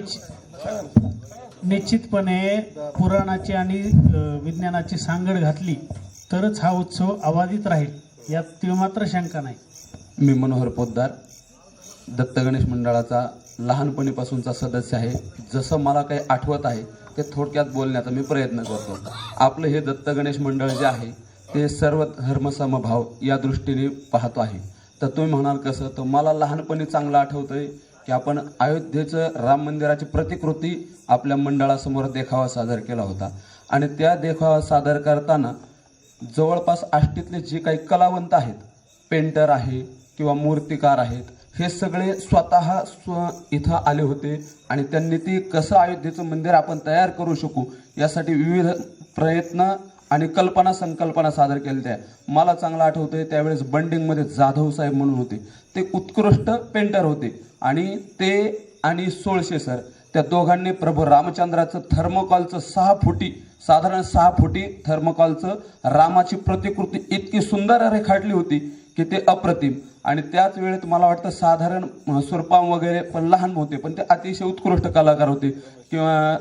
निश्चितपणे पुराणाची आणि विज्ञानाची सांगड घातली तरच हा उत्सव अबाधित राहील, यात ती मात्र शंका नाही. मी मनोहर पोद्दार, दत्त गणेश मंडळाचा लहानपणीपासूनचा सदस्य आहे. जसं मला काही आठवत आहे ते थोडक्यात बोलण्याचा मी प्रयत्न करतो. आपलं हे दत्त गणेश मंडळ जे आहे ते सर्व धर्मसमभाव या दृष्टीने पाहतो आहे. तर तुम्ही म्हणाल कसं, तर मला लहानपणी चांगलं आठवतंय की आपण अयोध्येचं राम मंदिराची प्रतिकृती आपल्या मंडळासमोर देखावा सादर केला होता आणि त्या देखावा सादर करताना जवळपास आष्टीतले जे काही कलावंत आहेत, पेंटर आहे किंवा मूर्तिकार आहेत, हे सगळे स्वतः इथं आले होते आणि त्यांनी ती कसं अयोध्येचं मंदिर आपण तयार करू शकू यासाठी विविध प्रयत्न आणि संकल्पना सादर केल्या. मला चांगलं आठवतंय त्यावेळेस बंडिंगमध्ये जाधव साहेब म्हणून होते, ते उत्कृष्ट पेंटर होते आणि ते आणि सोळशे सर त्या दोघांनी प्रभू रामचंद्राचं थर्मोकॉलचं 6 फुटी थर्मोकॉलचं रामाची प्रतिकृती इतकी सुंदर रेखाटली होती की ते अप्रतिम. आणि त्याच वेळेत मला वाटतं साधारण सुरपाम वगैरे पण लहान होते पण ते अतिशय उत्कृष्ट कलाकार होते, किंवा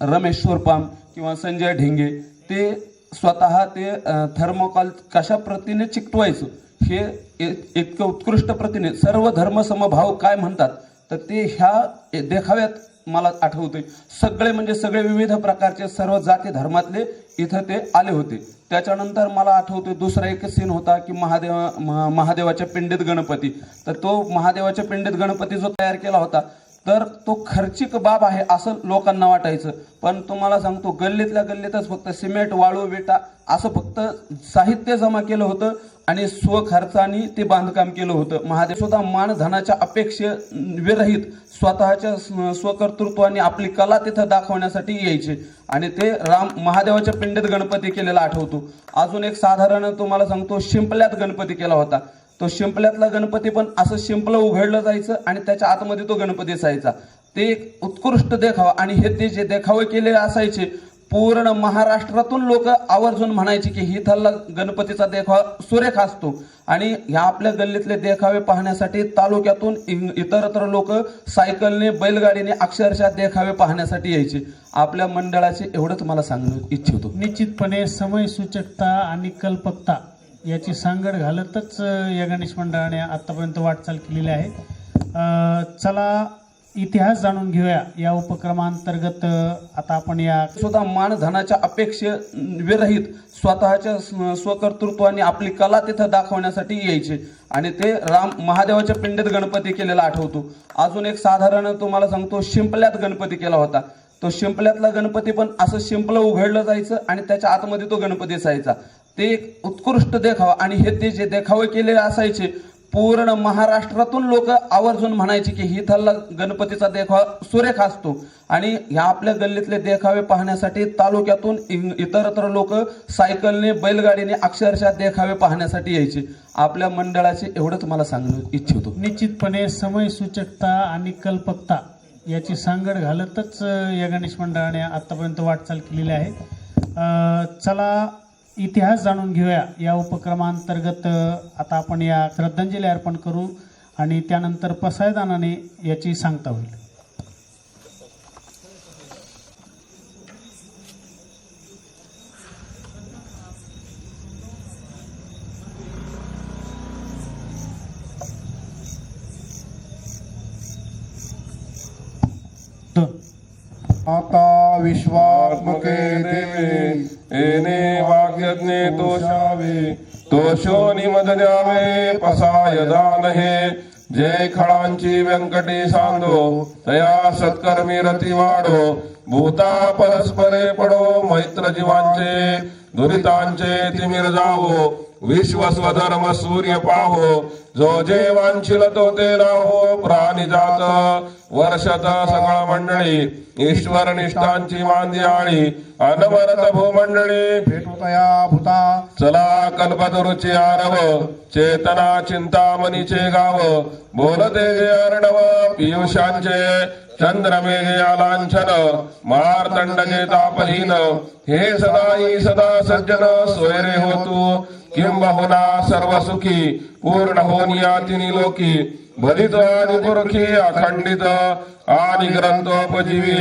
रमेश सुरपाम किंवा संजय ढेंगे, ते स्वतः ते थर्मोकॉल कशा प्रतीने चिकटवायचं हे इतकं उत्कृष्ट प्रतीने सर्व धर्मसमभाव काय म्हणतात तर ते ह्या देखाव्यात मला आठवते सगळे म्हणजे सगळे विविध प्रकारचे सर्व जाती धर्मातले इथं ते आले होते. त्याच्यानंतर मला आठवतोय दुसरा एक सीन होता की महादेवाच्या पिंडीत गणपती. तर तो महादेवाच्या पिंडीत गणपती जो तयार केला होता तर तो खर्चिक बाब आहे असं लोकांना वाटायचं. पण तुम्हाला सांगतो गल्लीतल्या गल्लीतच फक्त सिमेंट वाळू विटा असं फक्त साहित्य जमा केलं होतं आणि स्वखर्चाने ते बांधकाम केलं होतं. महादेव सुद्धा मानधनाच्या अपेक्षेविरहित स्वतःच्या स्वकर्तृत्वाने आपली कला तिथं दाखवण्यासाठी यायचे आणि ते महादेवाच्या पिंडीत गणपती केलेला आठवतो. अजून एक साधारण तुम्हाला सांगतो शिंपल्यात गणपती केला होता. तो शिंपल्यातला गणपती पण असं शिंपलं उघडलं जायचं आणि त्याच्या आतमध्ये तो गणपती असायचा. ते एक उत्कृष्ट देखावा आणि हे ते जे देखावे केलेले असायचे पूर्ण महाराष्ट्रातून लोक आवर्जून म्हणायचे की इथला गणपतीचा देखावा सुरेख असतो. आणि ह्या आपल्या गल्लीतले देखावे पाहण्यासाठी तालुक्यातून इतरत्र लोक सायकलने बैलगाडीने अक्षरशः देखावे पाहण्यासाठी यायचे. आपल्या मंडळाचे एवढंच मला सांगणं इच्छितो. निश्चितपणे समय सूचकता आणि कल्पकता याची सांगड घालतच या गणेश मंडळाने आतापर्यंत वाटचाल केलेली आहे. चला इतिहास जाणून घेऊया या उपक्रमांतर्गत. आता आपण या सुद्धा मानधनाच्या अपेक्षेविरहित स्वतःच्या स्वकर्तृत्वाने आपली कला तिथं दाखवण्यासाठी यायचे आणि ते महादेवाच्या पिंडीत गणपती केलेला आठवतो. अजून एक साधारण तुम्हाला सांगतो शिंपल्यात गणपती केला होता. तो शिंपल्यातला गणपती पण असं शिंपलं उघडलं जायचं आणि त्याच्या आतमध्ये तो गणपती असायचा. ते एक उत्कृष्ट देखावा आणि हे ते जे देखावे केलेले असायचे पूर्ण महाराष्ट्रातून लोक आवर्जून म्हणायचे की इथला गणपतीचा देखावा सुरेख असतो. आणि ह्या आपल्या गल्लीतले देखावे पाहण्यासाठी तालुक्यातून इतरत्र लोक सायकलने बैलगाडीने अक्षरशः देखावे पाहण्यासाठी यायचे. आपल्या मंडळाचे एवढंच मला सांगणं इच्छितो. निश्चितपणे समय सूचकता आणि कल्पकता याची सांगड घालतच या गणेश मंडळाने आतापर्यंत वाटचाल केलेली आहे. चला इतिहास जाणून घेऊया या उपक्रमांतर्गत. आता आपण या श्रद्धांजली अर्पण करू आणि त्यानंतर पसायदानाने याची सांगता होईल. आता विश्वात्मके देवे येणे वाग्यज्ञे तोषावे तोषो निमद द्यावे पसाय दान हे जय खळांची व्यंकटी सांदो तया सत्कर्मी रती वाढो भूता परस्परे पडो मैत्र जीवांचे दुरितांचे तिमिर जावो विश्व स्वधर्म सूर्य पाहो जो जे वांछिल तो ते राहो प्राणी जात वर्षत सगळ मंडळी ईश्वर निष्ठांची मांदियाळी अनवरत भूमंडळी भेटुतया भूता चला कल्पतरुची आरव चेतना चिंतामणीचे गाव बोलते जे अर्णव पियुषांचे चंद्रमेघे लांछन मार्तंडचे तापहीन हे सदाई सदा सज्जन सोयरे होतू किंबहुना सर्व सुखी पूर्ण होनिया तिनी लोकी भलित आणि पुरखी अखंडित आणि ग्रंथोपजीवी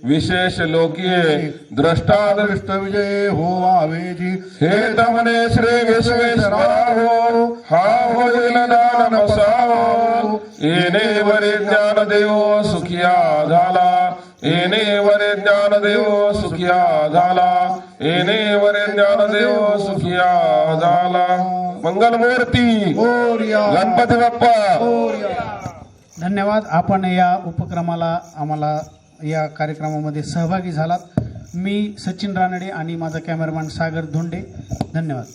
विशेष लोकीये द्रष्टादृष्ट विजय होवावे जी हे तमने श्री विश्वेश्वरा हो हा होईल दान बसावो येणे वरे ज्ञान देव सुखिया झाला येणे वरे ज्ञान देव सुखिया झाला येणे वरे ज्ञान देव सुखिया झाला. मंगलमूर्ती गणपती बाप्पा. धन्यवाद. आपण या उपक्रमाला आम्हाला या कार्यक्रमामध्ये सहभागी झालात. मी सचिन रानडे आणि माझा कॅमेरामॅन सागर धोंडे. धन्यवाद.